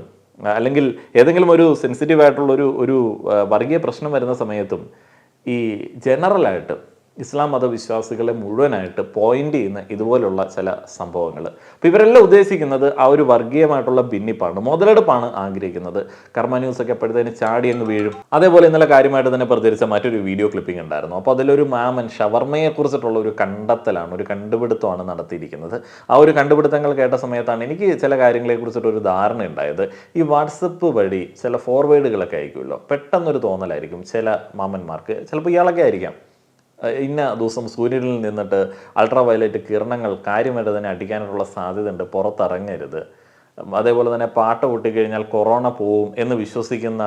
അല്ലെങ്കിൽ ഏതെങ്കിലും ഒരു സെൻസിറ്റീവ് ആയിട്ടുള്ള ഒരു വർഗീയ പ്രശ്നം വരുന്ന സമയത്തും ഈ ജനറലായിട്ട് ഇസ്ലാം മതവിശ്വാസികളെ മുഴുവനായിട്ട് പോയിന്റ് ചെയ്യുന്ന ഇതുപോലുള്ള ചില സംഭവങ്ങൾ. അപ്പോൾ ഇവരെല്ലാം ഉദ്ദേശിക്കുന്നത് ആ ഒരു വർഗീയമായിട്ടുള്ള ഭിന്നിപ്പാണ്, മുതലെടുപ്പാണ് ആഗ്രഹിക്കുന്നത്. കർമ്മ ന്യൂസൊക്കെ എപ്പോഴത്തേന് ചാടി അങ്ങ് വീഴും. അതേപോലെ ഇന്നലെ കാര്യമായിട്ട് തന്നെ പ്രചരിച്ച മറ്റൊരു വീഡിയോ ക്ലിപ്പിംഗ് ഉണ്ടായിരുന്നു. അപ്പോൾ അതിലൊരു മാമൻ ഷവർമയെ കുറിച്ചിട്ടുള്ള ഒരു കണ്ടെത്തലാണ്, ഒരു കണ്ടുപിടുത്തമാണ് നടത്തിയിരിക്കുന്നത്. ആ ഒരു കണ്ടുപിടുത്തങ്ങൾ കേട്ട സമയത്താണ് എനിക്ക് ചില കാര്യങ്ങളെ കുറിച്ചിട്ട് ഒരു ധാരണ ഉണ്ടായത്. ഈ വാട്സപ്പ് വഴി ചില ഫോർവേഡുകളൊക്കെ അയക്കുമല്ലോ, പെട്ടെന്നൊരു തോന്നലായിരിക്കും ചില മാമന്മാർക്ക്, ചിലപ്പോൾ ഇയാളൊക്കെ ആയിരിക്കാം, ഇന്ന ദിവസം സൂര്യനിൽ നിന്നിട്ട് അൾട്രാ വയലറ്റ് കിരണങ്ങൾ കാര്യമായിട്ട് തന്നെ അടിക്കാനുള്ള സാധ്യതയുണ്ട്, പുറത്തിറങ്ങരുത്. അതേപോലെ തന്നെ പാട്ട് പൊട്ടിക്കഴിഞ്ഞാൽ കൊറോണ പോവും എന്ന് വിശ്വസിക്കുന്ന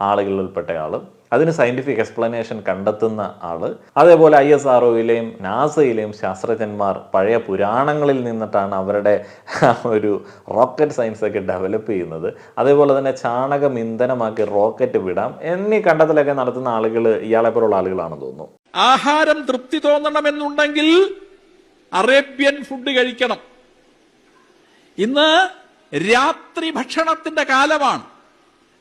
ആളുകളിൽപ്പെട്ട ആൾ, അതിന് സയൻറ്റിഫിക് എക്സ്പ്ലനേഷൻ കണ്ടെത്തുന്ന ആൾ. അതേപോലെ ISROയിലെയും നാസയിലെയും ശാസ്ത്രജ്ഞന്മാർ പഴയ പുരാണങ്ങളിൽ നിന്നിട്ടാണ് അവരുടെ ഒരു റോക്കറ്റ് സയൻസൊക്കെ ഡെവലപ്പ് ചെയ്യുന്നത്. അതേപോലെ തന്നെ ചാണകം ഇന്ധനമാക്കി റോക്കറ്റ് വിടാം എന്നീ കണ്ടെത്തലൊക്കെ നടത്തുന്ന ആളുകൾ ഇയാളെപ്പോലുള്ള ആളുകളാണെന്ന് തോന്നുന്നു. ആഹാരം തൃപ്തി തോന്നണമെന്നുണ്ടെങ്കിൽ അറേബ്യൻ ഫുഡ് കഴിക്കണം. ഇന്ന് രാത്രി ഭക്ഷണത്തിന്റെ കാലമാണ്.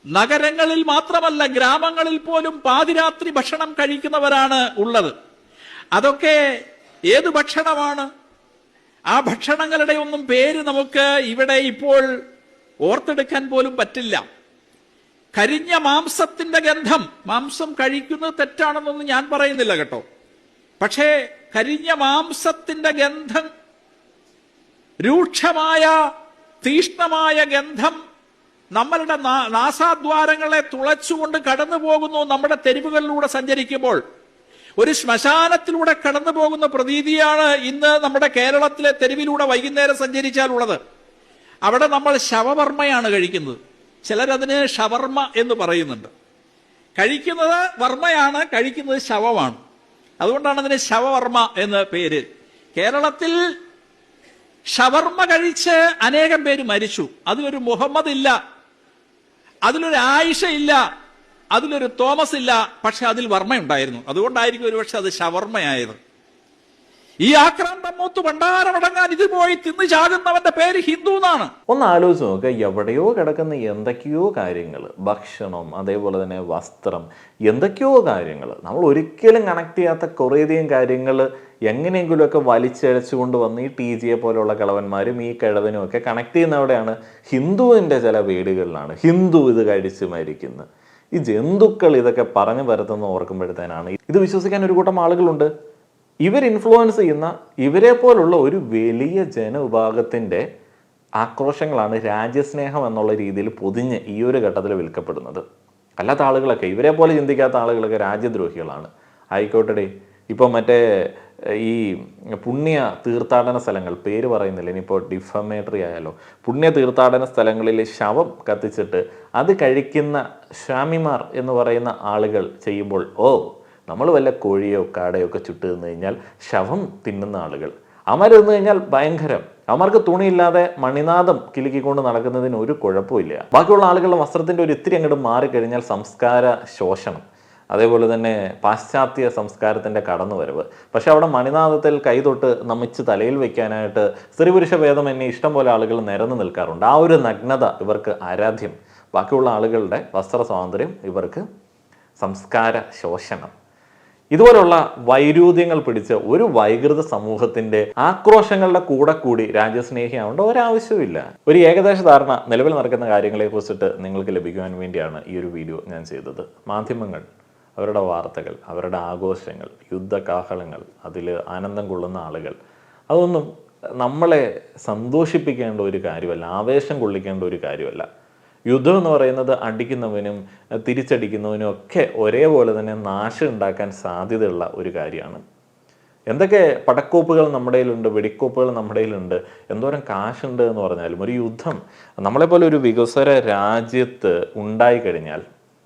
നഗരങ്ങളിൽ മാത്രമല്ല, ഗ്രാമങ്ങളിൽ പോലും പാതിരാത്രി ഭക്ഷണം കഴിക്കുന്നവരാണ് ഉള്ളത്. അതൊക്കെ ഏത് ഭക്ഷണമാണ്? ആ ഭക്ഷണങ്ങളുടെ ഒന്നും പേര് നമുക്ക് ഇവിടെ ഇപ്പോൾ ഓർത്തെടുക്കാൻ പോലും പറ്റില്ല. കരിഞ്ഞ മാംസത്തിന്റെ ഗന്ധം, മാംസം കഴിക്കുന്നത് തെറ്റാണെന്നൊന്നും ഞാൻ പറയുന്നില്ല കേട്ടോ, പക്ഷേ കരിഞ്ഞ മാംസത്തിന്റെ ഗന്ധം, രൂക്ഷമായ തീഷ്ണമായ ഗന്ധം നമ്മളുടെ നാസാദ്വാരങ്ങളെ തുളച്ചുകൊണ്ട് കടന്നു പോകുന്നു. നമ്മുടെ തെരുവുകളിലൂടെ സഞ്ചരിക്കുമ്പോൾ ഒരു ശ്മശാനത്തിലൂടെ കടന്നു പോകുന്ന പ്രതീതിയാണ് ഇന്ന് നമ്മുടെ കേരളത്തിലെ തെരുവിലൂടെ വൈകുന്നേരം സഞ്ചരിച്ചാലുള്ളത്. അവിടെ നമ്മൾ ശവവർമ്മയാണ് കഴിക്കുന്നത്. ചിലരതിന് ഷവർമ്മ എന്ന് പറയുന്നുണ്ട്. കഴിക്കുന്നത് വർമ്മയാണ്, കഴിക്കുന്നത് ശവമാണ്. അതുകൊണ്ടാണ് അതിന് ശവവർമ്മ എന്ന് പേര്. കേരളത്തിൽ ഷവർമ്മ കഴിച്ച് അനേകം പേര് മരിച്ചു. അതിലൊരു മുഹമ്മദ് ഇല്ല, അതിലൊരു ആയിഷ ഇല്ല, അതിലൊരു തോമസ് ഇല്ല, പക്ഷെ അതിൽ വർമ്മയുണ്ടായിരുന്നു. അതുകൊണ്ടായിരിക്കും ഒരുപക്ഷെ അത് ഷവർമ്മയായത്. ഈ ആക്രാന്തം മൂത്ത് ഭണ്ഡാരമടങ്ങാൻ ഇത് പോയി തിന്നു ചാകുന്നവന്റെ പേര് ഹിന്ദു എന്നാണ്. ഒന്ന് ആലോചിച്ച് നോക്കുക, എവിടെയോ കിടക്കുന്ന എന്തൊക്കെയോ കാര്യങ്ങൾ, ഭക്ഷണം, അതേപോലെ തന്നെ വസ്ത്രം, എന്തൊക്കെയോ കാര്യങ്ങൾ, നമ്മൾ ഒരിക്കലും കണക്ട് ചെയ്യാത്ത കുറേയധികം കാര്യങ്ങൾ എങ്ങനെയെങ്കിലുമൊക്കെ വലിച്ചഴച്ചുകൊണ്ട് വന്ന് ഈ TJ പോലെയുള്ള കിളവന്മാരും ഈ കിഴവനും ഒക്കെ കണക്ട് ചെയ്യുന്നവിടെയാണ്. ഹിന്ദുവിൻ്റെ ചില വീടുകളിലാണ് ഹിന്ദു ഇത് കഴിച്ച് മരിക്കുന്നു. ഈ ജന്തുക്കൾ ഇതൊക്കെ പറഞ്ഞു പരത്തുന്ന ഓർക്കുമ്പോഴത്തേനാണ് ഇത് വിശ്വസിക്കാൻ ഒരു കൂട്ടം ആളുകളുണ്ട്. ഇവർ ഇൻഫ്ലുവൻസ് ചെയ്യുന്ന ഇവരെ പോലുള്ള ഒരു വലിയ ജനവിഭാഗത്തിൻ്റെ ആക്രോശങ്ങളാണ് രാജ്യസ്നേഹം എന്നുള്ള രീതിയിൽ പൊതിഞ്ഞ് ഈ ഒരു ഘട്ടത്തിൽ വിൽക്കപ്പെടുന്നത്. അല്ലാത്ത ആളുകളൊക്കെ, ഇവരെ പോലെ ചിന്തിക്കാത്ത ആളുകളൊക്കെ രാജ്യദ്രോഹികളാണ്. ആയിക്കോട്ടെ, ഇപ്പം മറ്റേ ഈ പുണ്യ തീർത്ഥാടന സ്ഥലങ്ങൾ, പേര് പറയുന്നില്ല, ഇനിയിപ്പോൾ ഡിഫമേറ്ററി ആയാലോ, പുണ്യ തീർത്ഥാടന സ്ഥലങ്ങളിൽ ശവം കത്തിച്ചിട്ട് അത് കഴിക്കുന്ന സ്വാമിമാർ എന്ന് പറയുന്ന ആളുകൾ ചെയ്യുമ്പോൾ, നമ്മൾ വല്ല കോഴിയോ കാടയോ ഒക്കെ ചുട്ട് തിന്നു കഴിഞ്ഞാൽ ശവം തിന്നുന്ന ആളുകൾ, അവന്മാർ തിന്നു കഴിഞ്ഞാൽ ഭയങ്കരം, അവന്മാർക്ക് തുണിയില്ലാതെ മണിനാഥം കിലുക്കിക്കൊണ്ട് നടക്കുന്നതിന് ഒരു കുഴപ്പമില്ല. ബാക്കിയുള്ള ആളുകളുടെ വസ്ത്രത്തിൻ്റെ ഒരു ഇത്തിരി അങ്ങോട്ട് മാറിക്കഴിഞ്ഞാൽ സംസ്കാര ശോഷണം, അതേപോലെ തന്നെ പാശ്ചാത്യ സംസ്കാരത്തിൻ്റെ കടന്നുവരവ്. പക്ഷെ അവിടെ മണിനാഥത്തിൽ കൈതൊട്ട് നമിച്ച് തലയിൽ വയ്ക്കാനായിട്ട് സ്ത്രീ പുരുഷ ഭേദമന്യേ ഇഷ്ടം പോലെ ആളുകൾ നിരന്ന് നിൽക്കാറുണ്ട്. ആ ഒരു നഗ്നത ഇവർക്ക് ആരാധ്യം. ബാക്കിയുള്ള ആളുകളുടെ വസ്ത്ര സ്വാതന്ത്ര്യം ഇവർക്ക് സംസ്കാര ശോഷണം. ഇതുപോലുള്ള വൈരുദ്ധ്യങ്ങൾ പിടിച്ച ഒരു വൈകൃത സമൂഹത്തിന്റെ ആക്രോശങ്ങളുടെ കൂടെ കൂടി രാജ്യസ്നേഹിയാവേണ്ട ഒരാവശ്യമില്ല. ഒരു ഏകദേശ ധാരണ നിലവിൽ നടക്കുന്ന കാര്യങ്ങളെ കുറിച്ചിട്ട് നിങ്ങൾക്ക് ലഭിക്കുവാൻ വേണ്ടിയാണ് ഈ ഒരു വീഡിയോ ഞാൻ ചെയ്തത്. മാധ്യമങ്ങൾ, അവരുടെ വാർത്തകൾ, അവരുടെ ആഘോഷങ്ങൾ, യുദ്ധകാഹളങ്ങൾ, അതിൽ ആനന്ദം കൊള്ളുന്ന ആളുകൾ, അതൊന്നും നമ്മളെ സന്തോഷിപ്പിക്കേണ്ട ഒരു കാര്യമല്ല, ആവേശം കൊള്ളിക്കേണ്ട ഒരു കാര്യമല്ല. യുദ്ധം എന്ന് പറയുന്നത് അടിക്കുന്നവനും തിരിച്ചടിക്കുന്നവനും ഒക്കെ ഒരേപോലെ തന്നെ നാശം ഉണ്ടാക്കാൻ സാധ്യതയുള്ള ഒരു കാര്യമാണ്. എന്തൊക്കെ പടക്കോപ്പുകൾ നമ്മുടെ കയ്യിലുണ്ട്, വെടിക്കോപ്പുകൾ നമ്മുടെ കയ്യിലുണ്ട്, എന്തോരം കാശുണ്ട് എന്ന് പറഞ്ഞാലും ഒരു യുദ്ധം നമ്മളെപ്പോലെ ഒരു വികസ്വര രാജ്യത്ത് ഉണ്ടായിക്കഴിഞ്ഞാൽ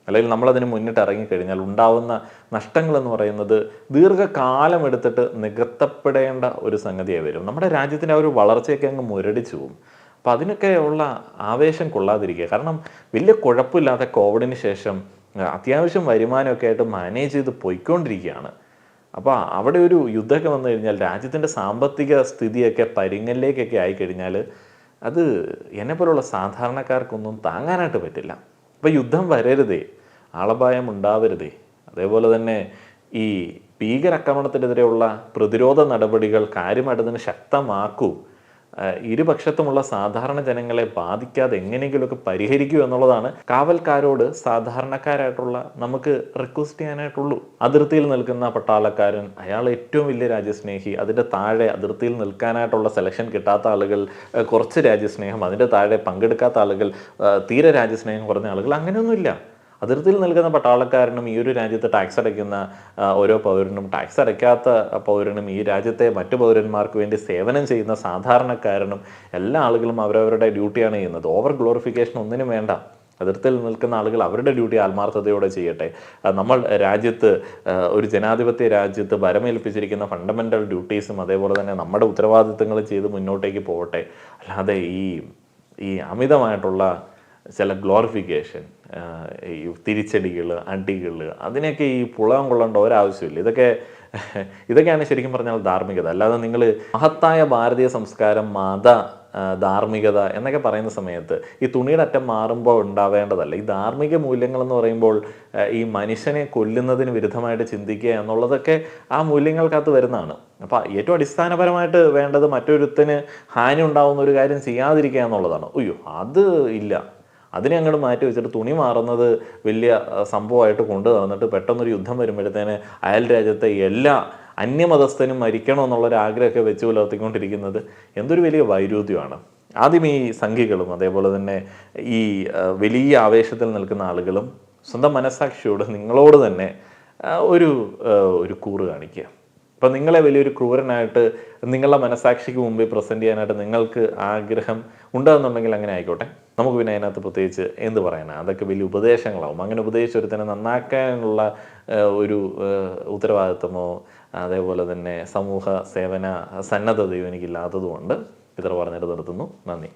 അല്ലെങ്കിൽ നമ്മളതിന് മുന്നിട്ട് ഇറങ്ങിക്കഴിഞ്ഞാൽ ഉണ്ടാവുന്ന നഷ്ടങ്ങൾ എന്ന് പറയുന്നത് ദീർഘകാലം എടുത്തിട്ട് നികത്തപ്പെടേണ്ട ഒരു സംഗതിയായി വരും. നമ്മുടെ രാജ്യത്തിൻ്റെ ആ ഒരു വളർച്ചയൊക്കെ അങ്ങ് മുരടിച്ചു പോകും. അപ്പം അതിനൊക്കെ ഉള്ള ആവേശം കൊള്ളാതിരിക്കുക. കാരണം വലിയ കുഴപ്പമില്ലാതെ കോവിഡിന് ശേഷം അത്യാവശ്യം വരുമാനമൊക്കെ ആയിട്ട് മാനേജ് ചെയ്ത് പോയിക്കൊണ്ടിരിക്കുകയാണ്. അപ്പോൾ അവിടെ ഒരു യുദ്ധമൊക്കെ വന്നു കഴിഞ്ഞാൽ രാജ്യത്തിൻ്റെ സാമ്പത്തിക സ്ഥിതിയൊക്കെ പരിങ്ങലിലേക്കൊക്കെ ആയിക്കഴിഞ്ഞാൽ അത് എന്നെപ്പോലുള്ള സാധാരണക്കാർക്കൊന്നും താങ്ങാനായിട്ട് പറ്റില്ല. അപ്പോൾ യുദ്ധം വരരുതേ, ആളപായം ഉണ്ടാവരുതേ. അതേപോലെ തന്നെ ഈ ഭീകരാക്രമണത്തിനെതിരെയുള്ള പ്രതിരോധ നടപടികൾ കാര്യമായിട്ട് തന്നെ ശക്തമാക്കൂ. ഇരുപക്ഷത്തുമുള്ള സാധാരണ ജനങ്ങളെ ബാധിക്കാതെ എങ്ങനെയെങ്കിലുമൊക്കെ പരിഹരിക്കൂ എന്നുള്ളതാണ് കാവൽക്കാരോട് സാധാരണക്കാരായിട്ടുള്ള നമുക്ക് റിക്വസ്റ്റ് ചെയ്യാനായിട്ടുള്ളൂ. അതിർത്തിയിൽ നിൽക്കുന്ന പട്ടാളക്കാരൻ, അയാൾ ഏറ്റവും വലിയ രാജ്യസ്നേഹി, അതിൻ്റെ താഴെ അതിർത്തിയിൽ നിൽക്കാനായിട്ടുള്ള സെലക്ഷൻ കിട്ടാത്ത ആളുകൾ കുറച്ച് രാജ്യസ്നേഹം, അതിൻ്റെ താഴെ പങ്കെടുക്കാത്ത ആളുകൾ തീരെ രാജ്യസ്നേഹം കുറഞ്ഞ ആളുകൾ, അങ്ങനെയൊന്നുമില്ല. അതിർത്തിയിൽ നിൽക്കുന്ന പട്ടാളക്കാരനും ഈ ഒരു രാജ്യത്ത് ടാക്സ് അടയ്ക്കുന്ന ഓരോ പൗരനും, ടാക്സ് അടയ്ക്കാത്ത പൗരനും, ഈ രാജ്യത്തെ മറ്റു പൗരന്മാർക്ക് വേണ്ടി സേവനം ചെയ്യുന്ന സാധാരണക്കാരനും എല്ലാ ആളുകളും അവരവരുടെ ഡ്യൂട്ടിയാണ് ചെയ്യുന്നത്. ഓവർ ഗ്ലോറിഫിക്കേഷൻ ഒന്നിനും വേണ്ട. അതിർത്തിയിൽ നിൽക്കുന്ന ആളുകൾ അവരുടെ ഡ്യൂട്ടി ആത്മാർത്ഥതയോടെ ചെയ്യട്ടെ. നമ്മൾ രാജ്യത്ത് ഒരു ജനാധിപത്യ രാജ്യത്ത് ഭരമേൽപ്പിച്ചിരിക്കുന്ന ഫണ്ടമെൻ്റൽ ഡ്യൂട്ടീസും അതേപോലെ തന്നെ നമ്മുടെ ഉത്തരവാദിത്തങ്ങളും ചെയ്ത് മുന്നോട്ടേക്ക് പോകട്ടെ. അല്ലാതെ ഈ അമിതമായിട്ടുള്ള ചില ഗ്ലോറിഫിക്കേഷൻ, ഈ തിരിച്ചടികൾ, അടികൾ, അതിനൊക്കെ ഈ പുളകം കൊള്ളേണ്ട ഒരാവശ്യമില്ല. ഇതൊക്കെയാണ് ശരിക്കും പറഞ്ഞാൽ ധാർമ്മികത. അല്ലാതെ നിങ്ങൾ മഹത്തായ ഭാരതീയ സംസ്കാരം, മത ധാർമ്മികത എന്നൊക്കെ പറയുന്ന സമയത്ത് ഈ തുണിയുടെ അറ്റം മാറുമ്പോൾ ഉണ്ടാവേണ്ടതല്ല. ഈ ധാർമ്മിക മൂല്യങ്ങളെന്ന് പറയുമ്പോൾ ഈ മനുഷ്യനെ കൊല്ലുന്നതിന് വിരുദ്ധമായിട്ട് ചിന്തിക്കുക എന്നുള്ളതൊക്കെ ആ മൂല്യങ്ങൾക്കകത്ത് വരുന്നതാണ്. അപ്പോൾ ഏറ്റവും അടിസ്ഥാനപരമായിട്ട് വേണ്ടത് മറ്റൊരുത്തിന് ഹാനി ഉണ്ടാവുന്ന ഒരു കാര്യം ചെയ്യാതിരിക്കുക എന്നുള്ളതാണ്. അത് ഇല്ല. അതിനെ അങ്ങോട്ട് മാറ്റി വെച്ചിട്ട് തുണി മാറുന്നത് വലിയ സംഭവമായിട്ട് കൊണ്ടു നടന്നിട്ട് പെട്ടെന്നൊരു യുദ്ധം വരുമ്പോഴത്തേന് അയൽ രാജ്യത്തെ എല്ലാ അന്യമതസ്ഥനും മരിക്കണമെന്നുള്ളൊരു ആഗ്രഹമൊക്കെ വെച്ച് പുലർത്തിക്കൊണ്ടിരിക്കുന്നത് എന്തൊരു വലിയ വൈരുദ്ധ്യമാണ്. ആദ്യം ഈ സംഘികളും അതേപോലെ തന്നെ ഈ വലിയ ആവേശത്തിൽ നിൽക്കുന്ന ആളുകളും സ്വന്തം മനസ്സാക്ഷിയോട് നിങ്ങളോട് തന്നെ ഒരു കൂറ് കാണിക്കുക. അപ്പം നിങ്ങളെ വലിയൊരു ക്രൂരനായിട്ട് നിങ്ങളുടെ മനസ്സാക്ഷിക്ക് മുമ്പിൽ പ്രസൻറ്റ് ചെയ്യാനായിട്ട് നിങ്ങൾക്ക് ആഗ്രഹം ഉണ്ടെന്നുണ്ടെങ്കിൽ അങ്ങനെ ആയിക്കോട്ടെ. നമുക്ക് പിന്നെ അതിനകത്ത് പ്രത്യേകിച്ച് എന്ത് പറയാനാണ്, അതൊക്കെ വലിയ ഉപദേശങ്ങളാവും. അങ്ങനെ ഉപദേശിച്ചൊരുത്തനെ നന്നാക്കാനുള്ള ഒരു ഉത്തരവാദിത്തമോ അതേപോലെ തന്നെ സമൂഹ സേവന സന്നദ്ധതയോ എനിക്കില്ലാത്തതുകൊണ്ട് ഇത്ര പറഞ്ഞിട്ട് നിർത്തുന്നു. നന്ദി.